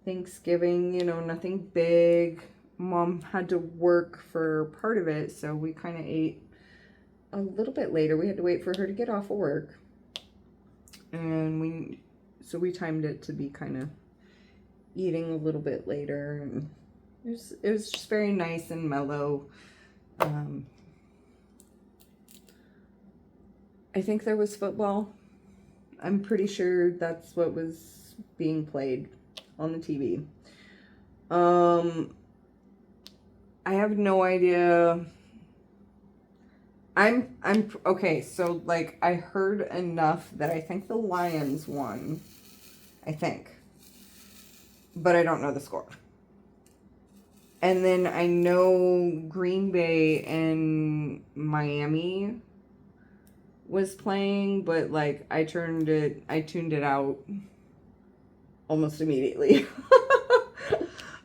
Thanksgiving, you know, nothing big. Mom had to work for part of it, so we kind of ate a little bit later. We had to wait for her to get off of work. And we timed it to be kind of eating a little bit later, and it was just very nice and mellow. I think there was football. I'm pretty sure that's what was being played on the TV. I have no idea. I'm okay, so like I heard enough that I think the Lions won. I think. But I don't know the score. And then I know Green Bay and Miami was playing, but like I tuned it out almost immediately.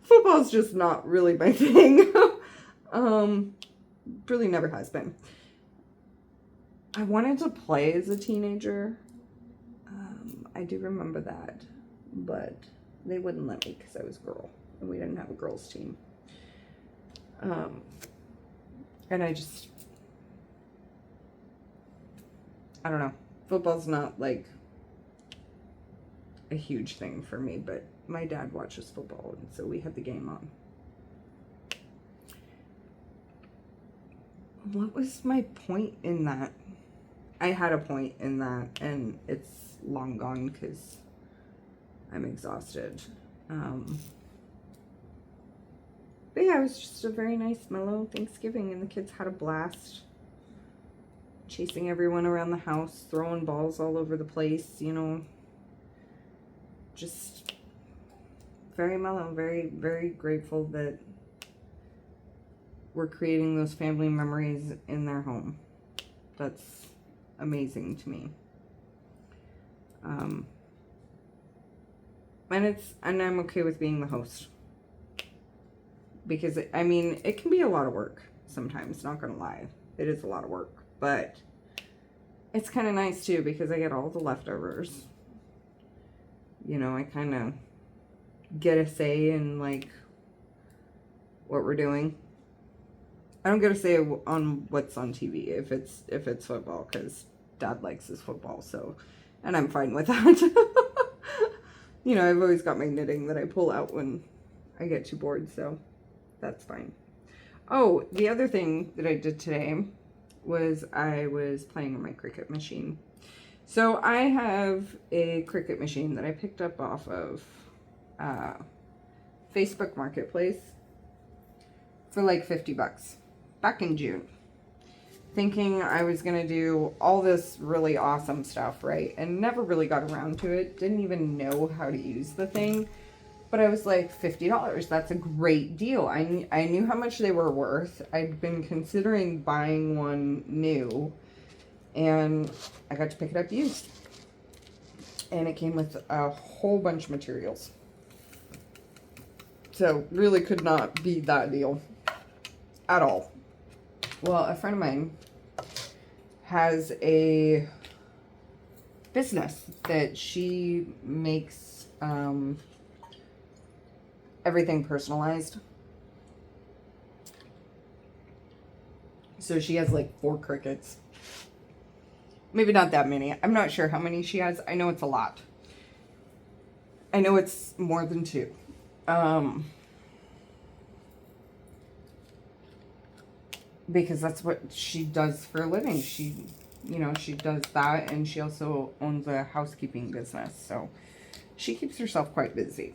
Football's just not really my thing. Really never has been. I wanted to play as a teenager. I do remember that, but they wouldn't let me because I was a girl and we didn't have a girls team. And I don't know. Football's not like a huge thing for me, but my dad watches football, and so we had the game on. What was my point in that? I had a point in that, and it's long gone because I'm exhausted. But yeah, it was just a very nice, mellow Thanksgiving, and the kids had a blast. Chasing everyone around the house, throwing balls all over the place, you know. Just very mellow, very, very grateful that we're creating those family memories in their home. That's amazing to me. And I'm okay with being the host. Because, I mean, it can be a lot of work sometimes, not gonna lie. It is a lot of work. But it's kind of nice, too, because I get all the leftovers. You know, I kind of get a say in, like, what we're doing. I don't get a say on what's on TV if it's football, because Dad likes his football, so, and I'm fine with that. You know, I've always got my knitting that I pull out when I get too bored, so that's fine. Oh, the other thing that I did today was I was playing on my Cricut machine. So I have a Cricut machine that I picked up off of Facebook Marketplace for like $50 back in June, thinking I was gonna do all this really awesome stuff, right? And never really got around to it. Didn't even know how to use the thing. But I was like, $50, that's a great deal. I knew how much they were worth. I'd been considering buying one new, and I got to pick it up used. And it came with a whole bunch of materials. So really could not beat that deal at all. Well, a friend of mine has a business that she makes everything personalized. So she has like 4 Cricuts. Maybe not that many. I'm not sure how many she has. I know it's a lot. I know it's more than 2. Because that's what she does for a living. She does that, and she also owns a housekeeping business. So she keeps herself quite busy.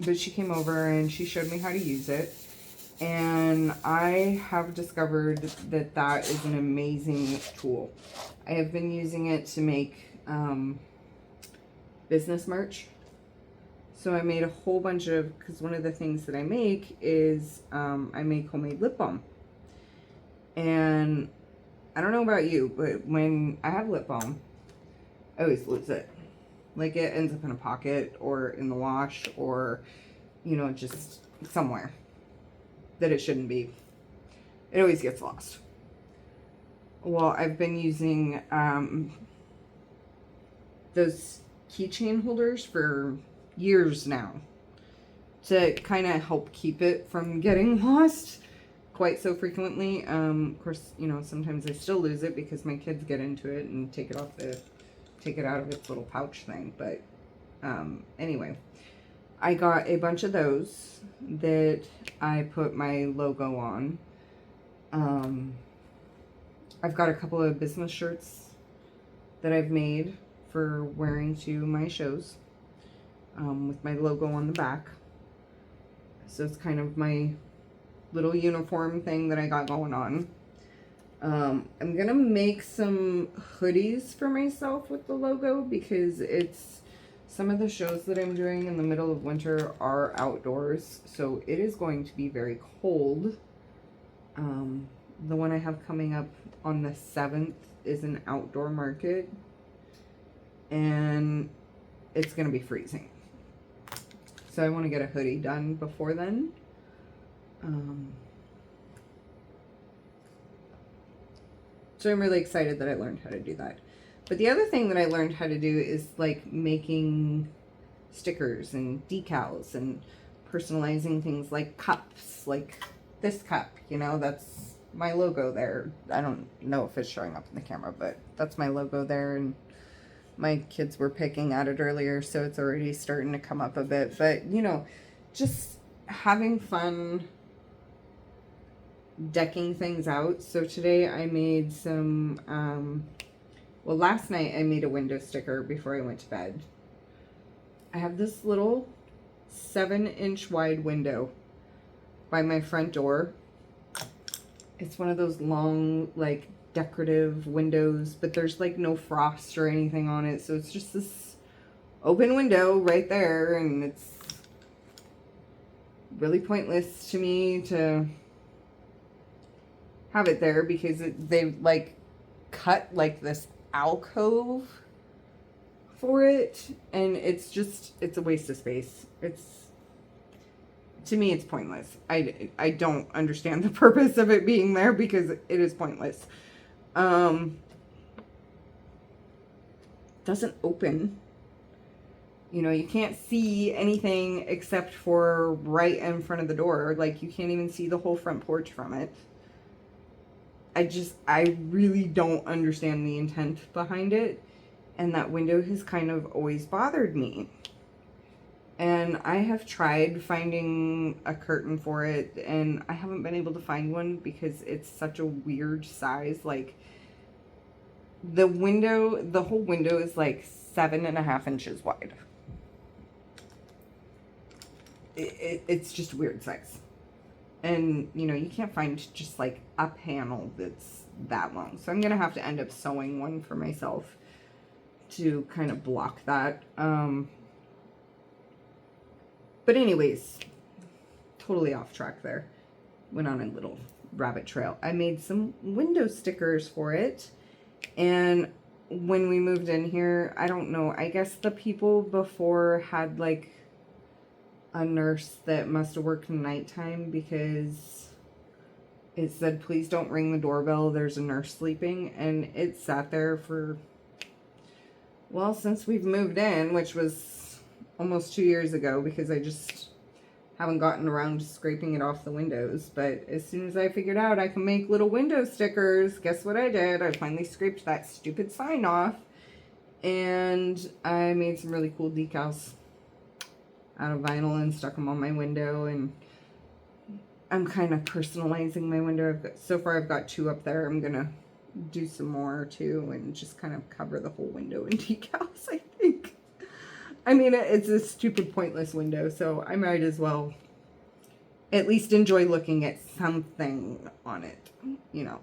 But she came over and she showed me how to use it. And I have discovered that that is an amazing tool. I have been using it to make business merch. So I made a whole bunch of, because one of the things that I make is I make homemade lip balm. And I don't know about you, but when I have lip balm, I always lose it. Like, it ends up in a pocket or in the wash or, you know, just somewhere that it shouldn't be. It always gets lost. Well, I've been using those keychain holders for years now to kind of help keep it from getting lost quite so frequently. Of course, you know, sometimes I still lose it because my kids get into it and take it out of its little pouch thing. But anyway, I got a bunch of those that I put my logo on. I've got a couple of business shirts that I've made for wearing to my shows, with my logo on the back. So it's kind of my little uniform thing that I got going on. I'm gonna make some hoodies for myself with the logo because some of the shows that I'm doing in the middle of winter are outdoors, so it is going to be very cold. The one I have coming up on the 7th is an outdoor market, and it's gonna be freezing. So I want to get a hoodie done before then. So I'm really excited that I learned how to do that. But the other thing that I learned how to do is like making stickers and decals and personalizing things like cups, like this cup, you know, that's my logo there. I don't know if it's showing up in the camera, but that's my logo there, and my kids were picking at it earlier, so it's already starting to come up a bit. But, you know, just having fun decking things out. So today I made some, well, last night I made a window sticker before I went to bed. I have this little 7-inch wide window by my front door. It's one of those long, like, decorative windows, but there's like no frost or anything on it, so it's just this open window right there, and it's really pointless to me to have it there because they like cut like this alcove for it, and it's a waste of space. To me, it's pointless. I don't understand the purpose of it being there because it is pointless. Doesn't open. You know, you can't see anything except for right in front of the door. Like, you can't even see the whole front porch from it. I really don't understand the intent behind it. And that window has kind of always bothered me. And I have tried finding a curtain for it, and I haven't been able to find one because it's such a weird size. Like, the whole window is like 7.5 inches wide. It's just a weird size. And, you know, you can't find just like a panel that's that long. So I'm going to have to end up sewing one for myself to kind of block that. But anyways, totally off track there. Went on a little rabbit trail. I made some window stickers for it. And when we moved in here, I don't know, I guess the people before had like a nurse that must have worked nighttime because it said, please don't ring the doorbell, there's a nurse sleeping. And it sat there for, well, since we've moved in, which was almost 2 years ago, because I just haven't gotten around to scraping it off the windows. But as soon as I figured out I can make little window stickers, guess what I did? I finally scraped that stupid sign off, and I made some really cool decals out of vinyl and stuck them on my window. And I'm kind of personalizing my window. So far I've got 2 up there. I'm gonna do some more too and just kind of cover the whole window in decals, I think. I mean, it's a stupid, pointless window, so I might as well at least enjoy looking at something on it, you know.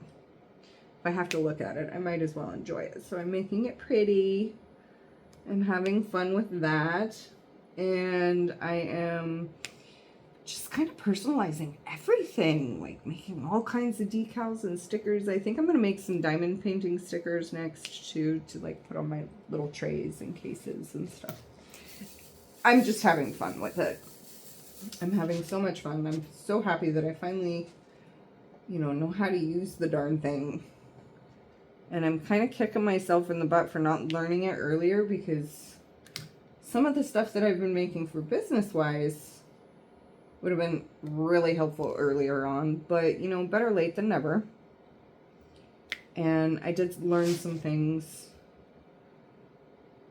If I have to look at it, I might as well enjoy it. So I'm making it pretty. I'm having fun with that. And I am just kind of personalizing everything, like making all kinds of decals and stickers. I think I'm going to make some diamond painting stickers next too, to like put on my little trays and cases and stuff. I'm just having fun with it. I'm having so much fun. I'm so happy that I finally, know how to use the darn thing. And I'm kind of kicking myself in the butt for not learning it earlier, because some of the stuff that I've been making for business-wise would have been really helpful earlier on. But, better late than never. And I did learn some things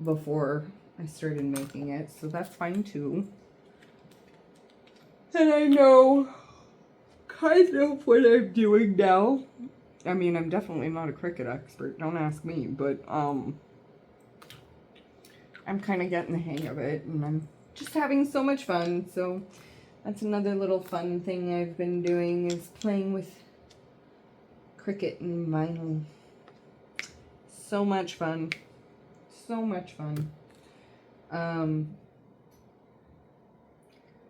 before I started making it, so that's fine too. And I know kind of what I'm doing now. I mean, I'm definitely not a Cricut expert, don't ask me, but I'm kind of getting the hang of it, and I'm just having so much fun. So that's another little fun thing I've been doing, is playing with Cricut and vinyl. So much fun. So much fun.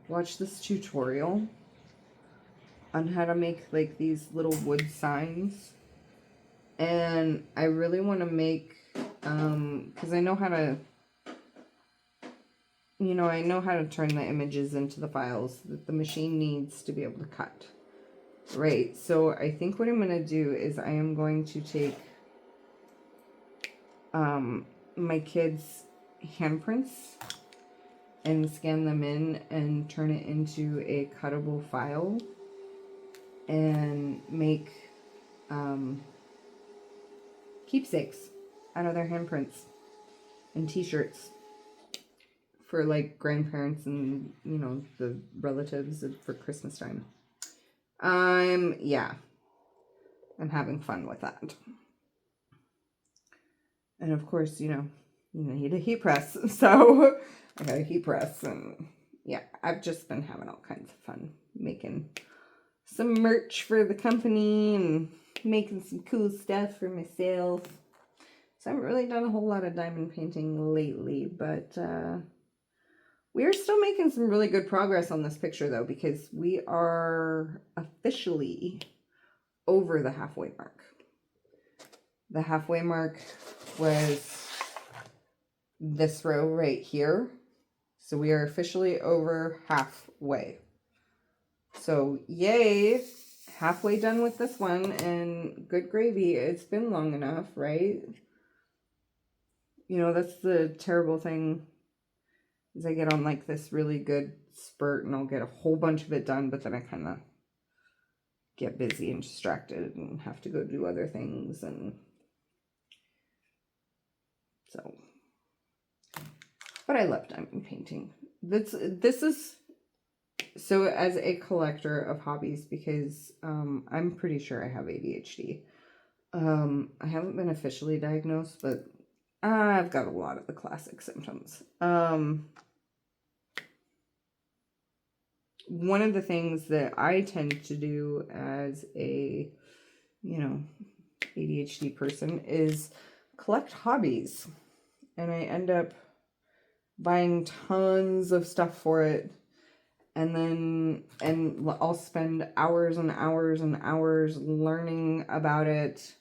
Watch this tutorial on how to make like these little wood signs, and I really want to make because I know how to I know how to turn the images into the files that the machine needs to be able to cut, right? So I think what I'm going to do is I am going to take my kids' handprints and scan them in and turn it into a cuttable file and make keepsakes out of their handprints and t-shirts for like grandparents and the relatives for Christmas time. Yeah, I'm having fun with that. And of course, you need a heat press, so I got a heat press, and yeah, I've just been having all kinds of fun making some merch for the company and making some cool stuff for myself. So I haven't really done a whole lot of diamond painting lately, but we are still making some really good progress on this picture though, because we are officially over the halfway mark. The halfway mark was this row right here. So we are officially over halfway. So yay, halfway done with this one, and good gravy. It's been long enough, right? That's the terrible thing, is I get on like this really good spurt and I'll get a whole bunch of it done, but then I kind of get busy and distracted and have to go do other things, and so. But I love diamond painting. This is so, as a collector of hobbies, because I'm pretty sure I have ADHD. I haven't been officially diagnosed, but I've got a lot of the classic symptoms. One of the things that I tend to do as a, ADHD person is collect hobbies. And I end up buying tons of stuff for it. And I'll spend hours and hours and hours learning about it,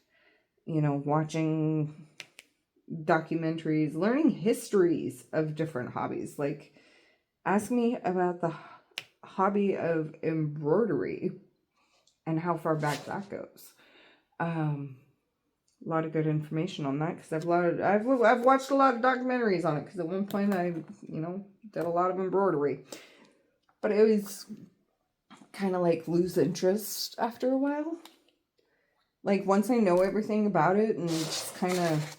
watching documentaries, learning histories of different hobbies. Like, ask me about the hobby of embroidery and how far back that goes. A lot of good information on that, because I've watched a lot of documentaries on it, because at one point I did a lot of embroidery, but it was kind of like lose interest after a while. Like, once I know everything about it, and just kind of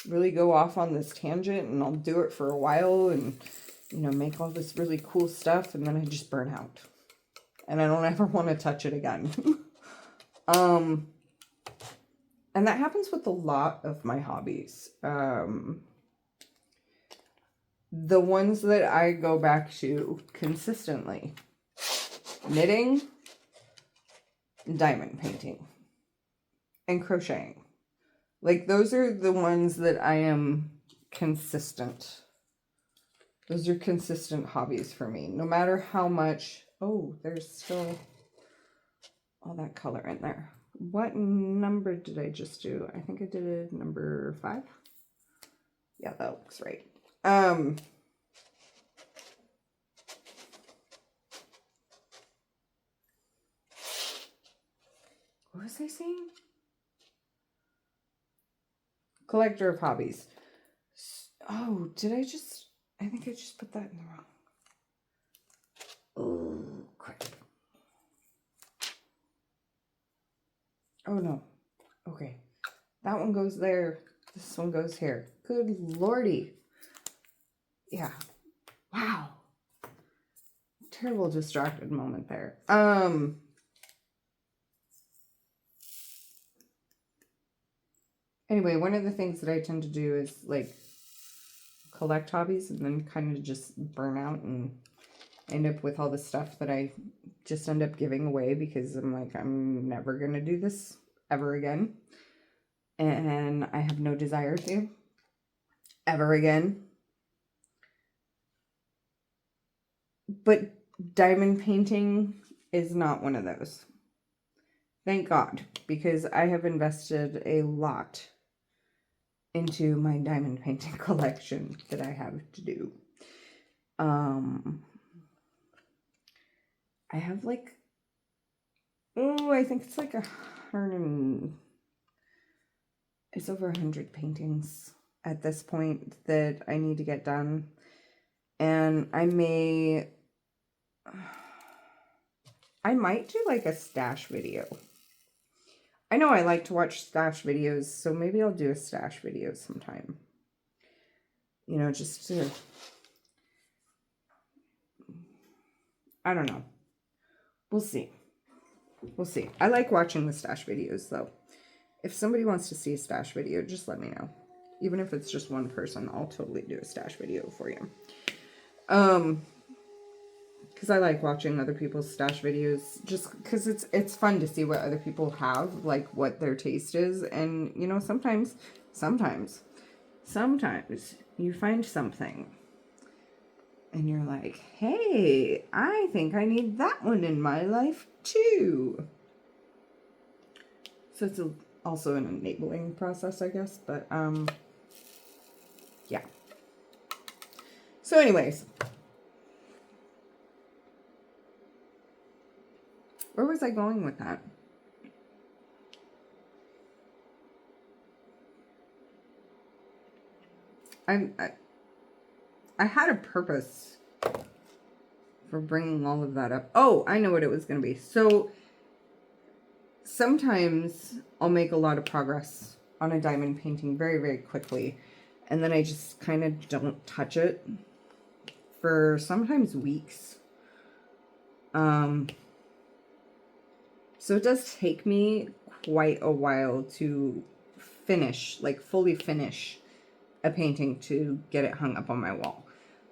really go off on this tangent, and I'll do it for a while and make all this really cool stuff, and then I just burn out and I don't ever want to touch it again. And that happens with a lot of my hobbies. The ones that I go back to consistently: knitting, diamond painting, and crocheting. Like, those are the ones that I am consistent. Those are consistent hobbies for me. No matter how much... Oh, there's still all that color in there. What number did I just do? I think I did number 5. Yeah, that looks right. What was I saying? Collector of hobbies. Oh, did I just... I think I just put that in the wrong... Oh, crap. Oh, no. Okay. That one goes there. This one goes here. Good lordy. Yeah. Wow. Terrible distracted moment there. Anyway, one of the things that I tend to do is like collect hobbies and then kind of just burn out and end up with all the stuff that I just end up giving away because I'm like, I'm never going to do this ever again. And I have no desire to ever again. But diamond painting is not one of those. Thank God, because I have invested a lot into my diamond painting collection that I have to do. I have like, I think it's like it's over 100 paintings at this point that I need to get done. And I might do like a stash video. I know I like to watch stash videos, so maybe I'll do a stash video sometime. You know, just to, I don't know. We'll see. We'll see. I like watching the stash videos, though. If somebody wants to see a stash video, just let me know. Even if it's just one person, I'll totally do a stash video for you. Because I like watching other people's stash videos, just because it's fun to see what other people have, like what their taste is. And, you know, sometimes you find something and you're like, hey, I think I need that one in my life too. So it's also an enabling process, I guess. But, yeah. So anyways, where was I going with that? I had a purpose for bringing all of that up. Oh, I know what it was going to be. So sometimes I'll make a lot of progress on a diamond painting very, very quickly. And then I just kind of don't touch it for sometimes weeks. So it does take me quite a while to finish, like fully finish a painting to get it hung up on my wall.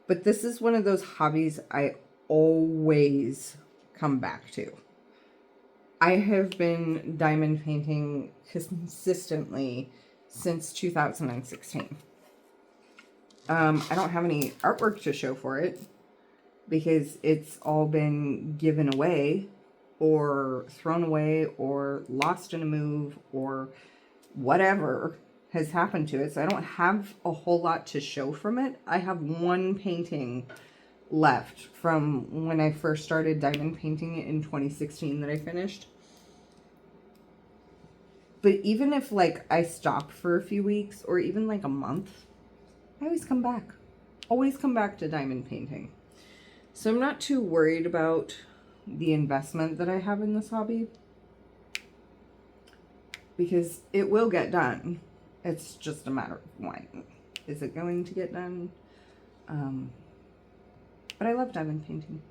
But this is one of those hobbies I always come back to. I have been diamond painting consistently since 2016. I don't have any artwork to show for it because it's all been given away or thrown away or lost in a move or whatever has happened to it. So I don't have a whole lot to show from it. I have one painting left from when I first started diamond painting in 2016 that I finished. But even if like I stop for a few weeks or even like a month, I always come back. Always come back to diamond painting. So I'm not too worried about the investment that I have in this hobby because it will get done. It's just a matter of when. Is it going to get done? But I love diamond painting.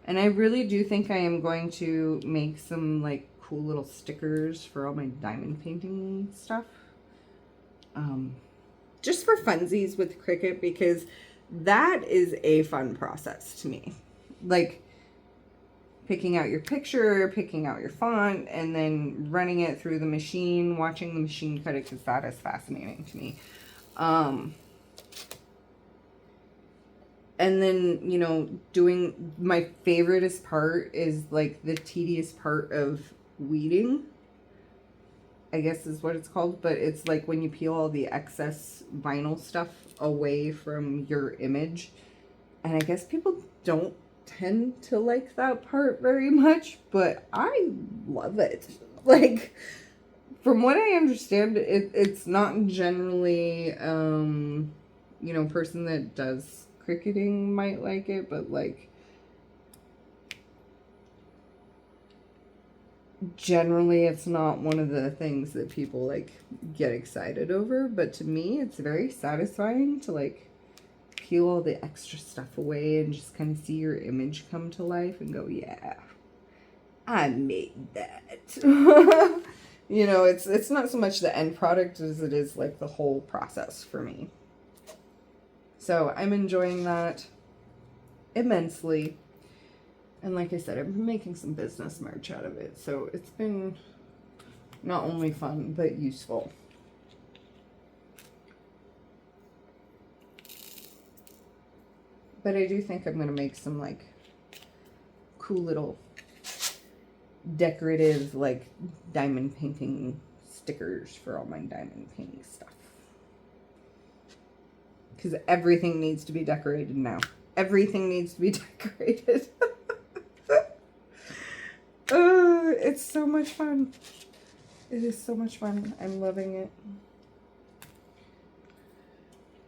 And I really do think I am going to make some like cool little stickers for all my diamond painting stuff. Just for funsies with Cricut, because that is a fun process to me. Like picking out your picture, picking out your font, and then running it through the machine, watching the machine cut it, because that is fascinating to me. And then, you know, doing my favoriteest part is like the tedious part of weeding, I guess is what it's called, but it's like when you peel all the excess vinyl stuff away from your image. And I guess people don't tend to like that part very much, but I love it. Like, from what I understand, it's not generally, you know, person that does cricketing might like it, but like, generally it's not one of the things that people like get excited over. But to me, it's very satisfying to like peel all the extra stuff away and just kind of see your image come to life and go, yeah, I made that. You know, it's not so much the end product as it is like the whole process for me. So I'm enjoying that immensely. And like I said, I've been making some business merch out of it. So it's been not only fun, but useful. But I do think I'm going to make some like cool little decorative like diamond painting stickers for all my diamond painting stuff. Because everything needs to be decorated now. Everything needs to be decorated. It's so much fun. It is so much fun. I'm loving it.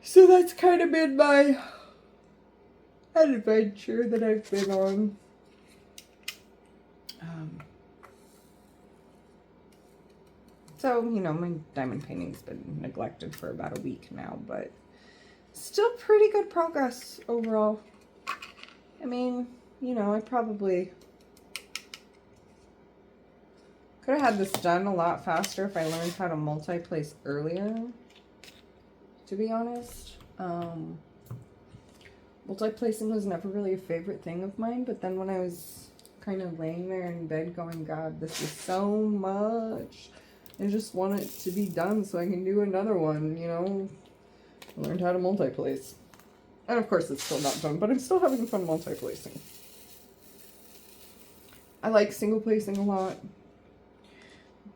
So that's kind of been my adventure that I've been on. So, you know, my diamond painting's been neglected for about a week now, but still pretty good progress overall. I mean, you know, I probably could have had this done a lot faster if I learned how to multi-place earlier, to be honest. Multi-placing was never really a favorite thing of mine, but then when I was kind of laying there in bed going, God, this is so much. I just want it to be done so I can do another one, you know. I learned how to multi-place. And of course it's still not done, but I'm still having fun multi-placing. I like single placing a lot,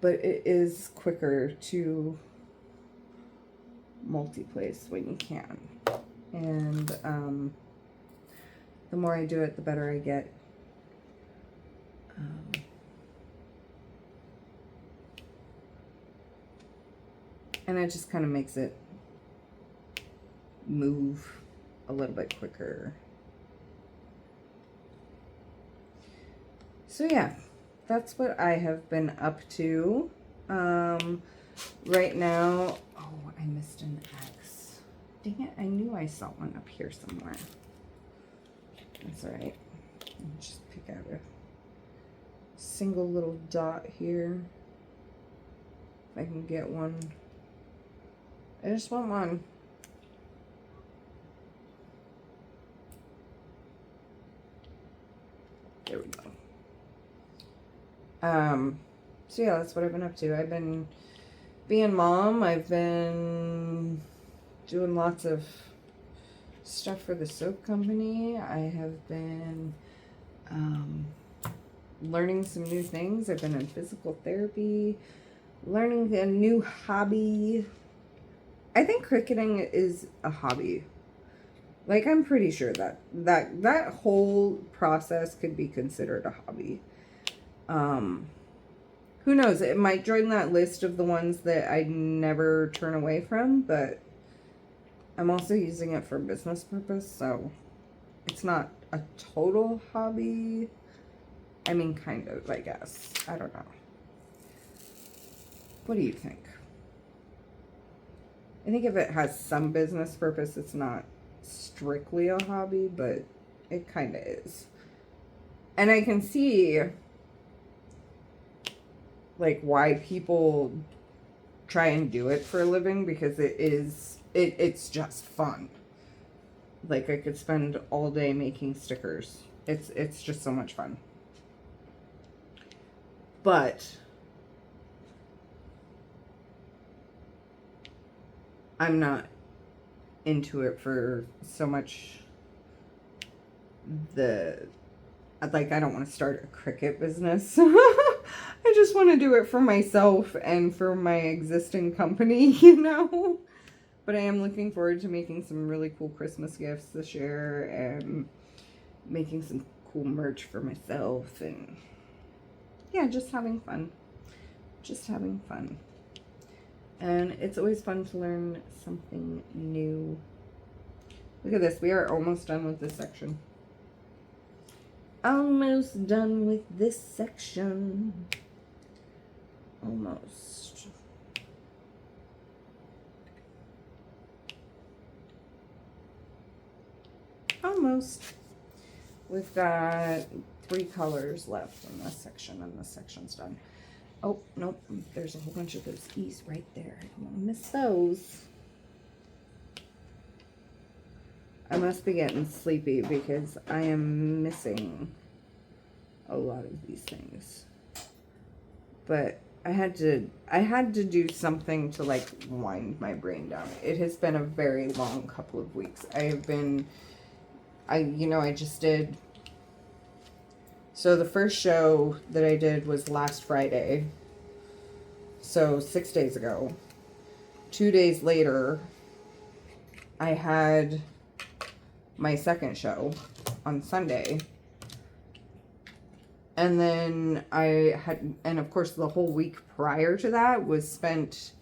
but it is quicker to multi-place when you can. And the more I do it, the better I get. And it just kind of makes it move a little bit quicker. So yeah, that's what I have been up to. Right now, oh, I missed an X. Dang it, I knew I saw one up here somewhere. That's all right. I'll just pick out a single little dot here. If I can get one. I just want one. There we go. So yeah, that's what I've been up to. I've been being mom. I've been doing lots of stuff for the soap company. I have been learning some new things. I've been in physical therapy, learning a new hobby. I think cricketing is a hobby. Like, I'm pretty sure that whole process could be considered a hobby. Who knows? It might join that list of the ones that I never turn away from, but I'm also using it for business purpose, so it's not a total hobby. I mean, kind of, I guess. I don't know. What do you think? I think if it has some business purpose, it's not strictly a hobby, but it kind of is. And I can see like why people try and do it for a living, because it's just fun. Like, I could spend all day making stickers. It's just so much fun. But I'm not into it for so much like, I don't want to start a Cricut business. I just want to do it for myself and for my existing company, you know? But I am looking forward to making some really cool Christmas gifts this year and making some cool merch for myself, and yeah, just having fun. Just having fun. And it's always fun to learn something new. Look at this. We are almost done with this section. Almost done with this section. Almost. Almost. We've got 3 colors left in this section, and this section's done. Oh, nope. There's a whole bunch of those E's right there. I don't want to miss those. I must be getting sleepy because I am missing a lot of these things. But I had to do something to, like, wind my brain down. It has been a very long couple of weeks. I just did. So the first show that I did was last Friday. So 6 days ago. 2 days later, I had my second show on Sunday. And then and of course the whole week prior to that was spent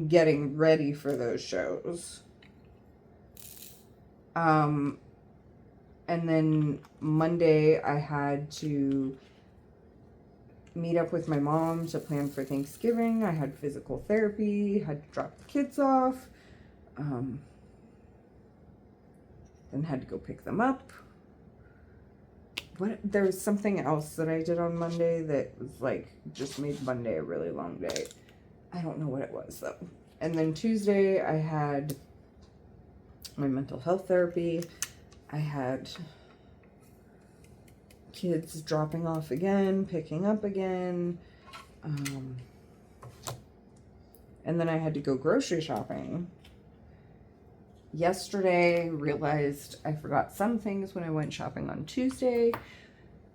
getting ready for those shows. And then Monday I had to meet up with my mom to plan for Thanksgiving. I had physical therapy, had to drop the kids off, then had to go pick them up. There was something else that I did on Monday that was like, just made Monday a really long day. I don't know what it was though. And then Tuesday I had my mental health therapy. I had kids dropping off again, picking up again. And then I had to go grocery shopping. Yesterday, realized I forgot some things when I went shopping on Tuesday.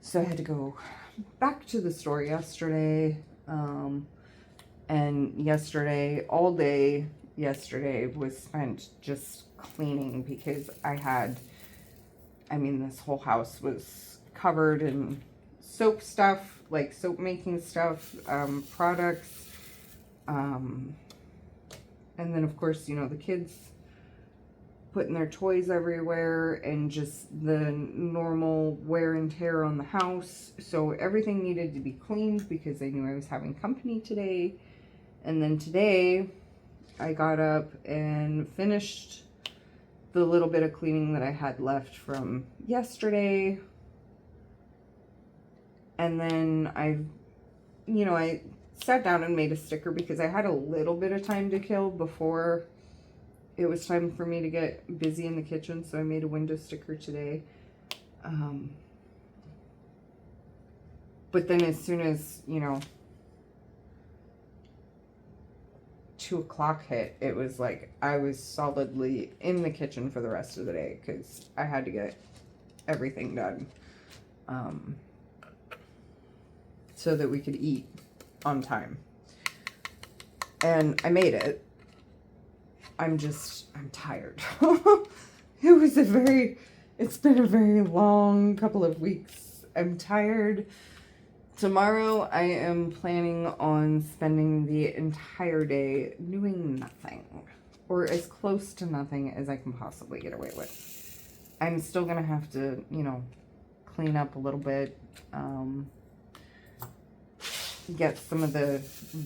So I had to go back to the store yesterday. And yesterday, all day yesterday was spent just cleaning because this whole house was covered in soap stuff, like soap making stuff, products. And then of course, the kids putting their toys everywhere and just the normal wear and tear on the house. So everything needed to be cleaned because I knew I was having company today. And then today I got up and finished the little bit of cleaning that I had left from yesterday. And then I sat down and made a sticker because I had a little bit of time to kill before it was time for me to get busy in the kitchen. So I made a window sticker today. But then as soon as, 2 o'clock hit, it was like I was solidly in the kitchen for the rest of the day because I had to get everything done so that we could eat on time. And I made it. I'm tired. It's been a very long couple of weeks. I'm tired. Tomorrow I am planning on spending the entire day doing nothing, or as close to nothing as I can possibly get away with. I'm still gonna have to, clean up a little bit, get some of the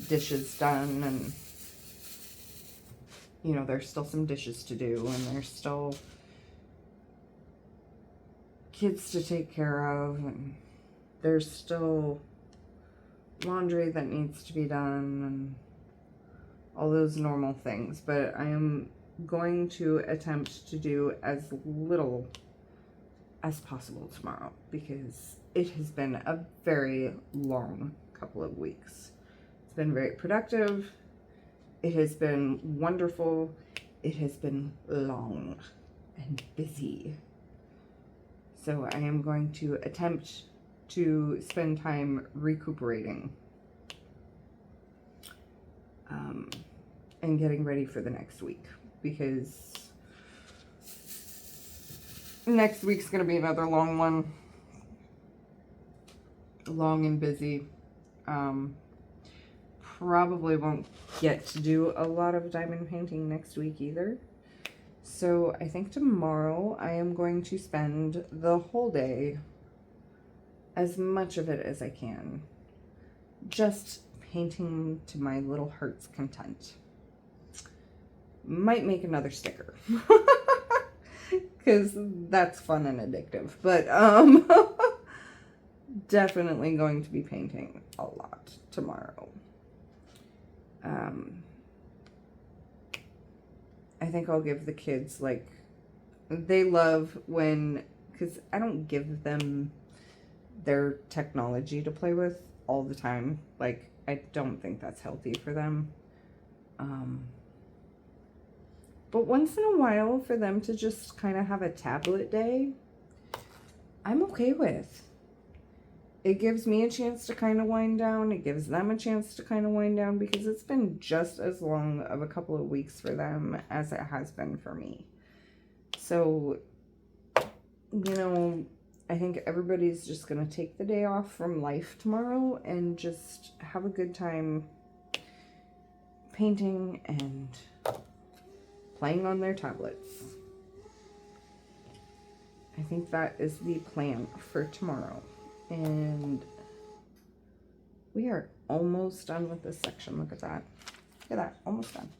dishes done, and there's still some dishes to do, and there's still kids to take care of, and there's still laundry that needs to be done, and all those normal things. But I am going to attempt to do as little as possible tomorrow because it has been a very long couple of weeks. It's been very productive. It has been wonderful. It has been long and busy. So I am going to attempt to spend time recuperating and getting ready for the next week, because next week's going to be another long one. Long and busy. Probably won't get to do a lot of diamond painting next week either. So I think tomorrow I am going to spend the whole day, as much of it as I can, just painting to my little heart's content. Might make another sticker. Because that's fun and addictive. But definitely going to be painting a lot tomorrow. I think I'll give the kids, like, they love when, because I don't give them their technology to play with all the time. Like, I don't think that's healthy for them. But once in a while, for them to just kind of have a tablet day, I'm okay with. It gives me a chance to kind of wind down. It gives them a chance to kind of wind down, because it's been just as long of a couple of weeks for them as it has been for me. So, you know, I think everybody's just going to take the day off from life tomorrow and just have a good time painting and playing on their tablets. I think that is the plan for tomorrow. And we are almost done with this section. Look at that. Look at that. Almost done.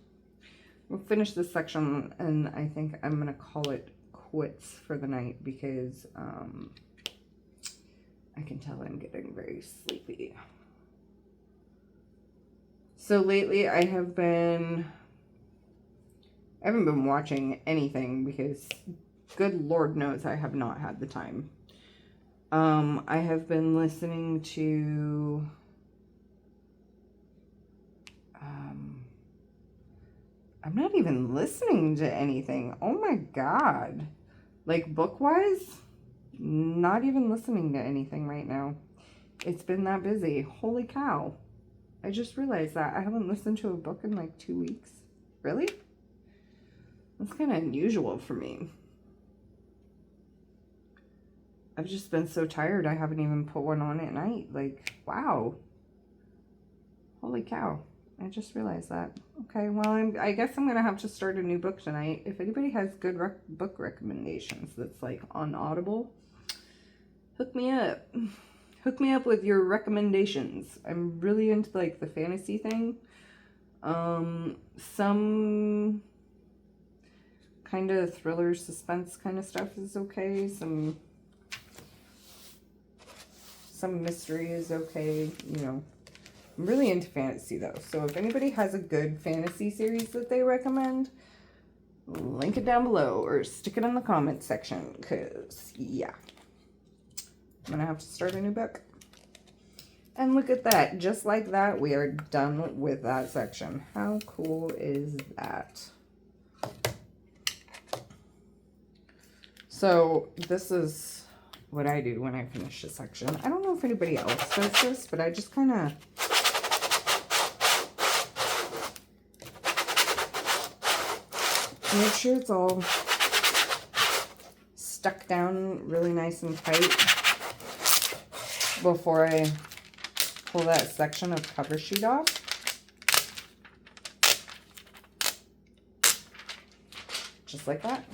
We'll finish this section, and I think I'm going to call it quits for the night, because I can tell I'm getting very sleepy. So lately I haven't been watching anything, because good Lord knows I have not had the time. I have been listening to I'm not even listening to anything. Oh my God. Like, book-wise, not even listening to anything right now. It's been that busy. Holy cow. I just realized that I haven't listened to a book in like 2 weeks. Really? That's kind of unusual for me. I've just been so tired I haven't even put one on at night. Like, wow. Holy cow. I just realized that. Okay, well, I guess I'm going to have to start a new book tonight. If anybody has good book recommendations that's like on Audible, hook me up. Hook me up with your recommendations. I'm really into like the fantasy thing. Some kind of thriller, suspense kind of stuff is okay. Some mystery is okay, you know. I'm really into fantasy though, so if anybody has a good fantasy series that they recommend, link it down below or stick it in the comment section, because yeah, I'm gonna have to start a new book. And look at that, just like that, we are done with that section. How cool is that? So this is what I do when I finish a section. I don't know if anybody else does this, but I just kind of make sure it's all stuck down really nice and tight before I pull that section of cover sheet off. Just like that.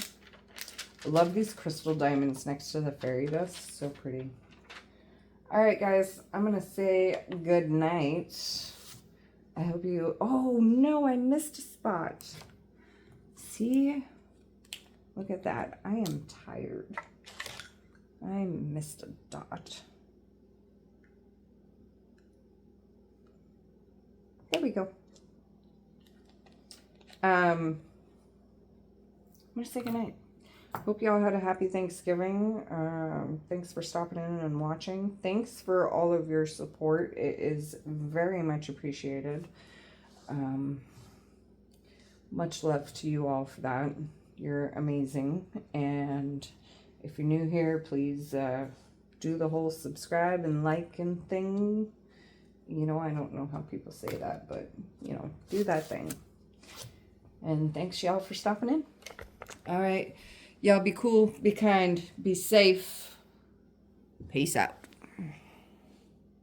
I love these crystal diamonds next to the fairy dust. So pretty. Alright guys, I'm going to say good night. I hope you... Oh no, I missed a spot. See? Look at that. I am tired. I missed a dot. There we go. I'm going to say goodnight. Hope y'all had a happy Thanksgiving. Thanks for stopping in and watching. Thanks for all of your support. It is very much appreciated. Much love to you all for that. You're amazing. And If you're new here, please do the whole subscribe and like and thing. You know, I don't know how people say that, but, you know, do that thing. And thanks, y'all, for stopping in. All right. Y'all be cool, be kind, be safe. Peace out.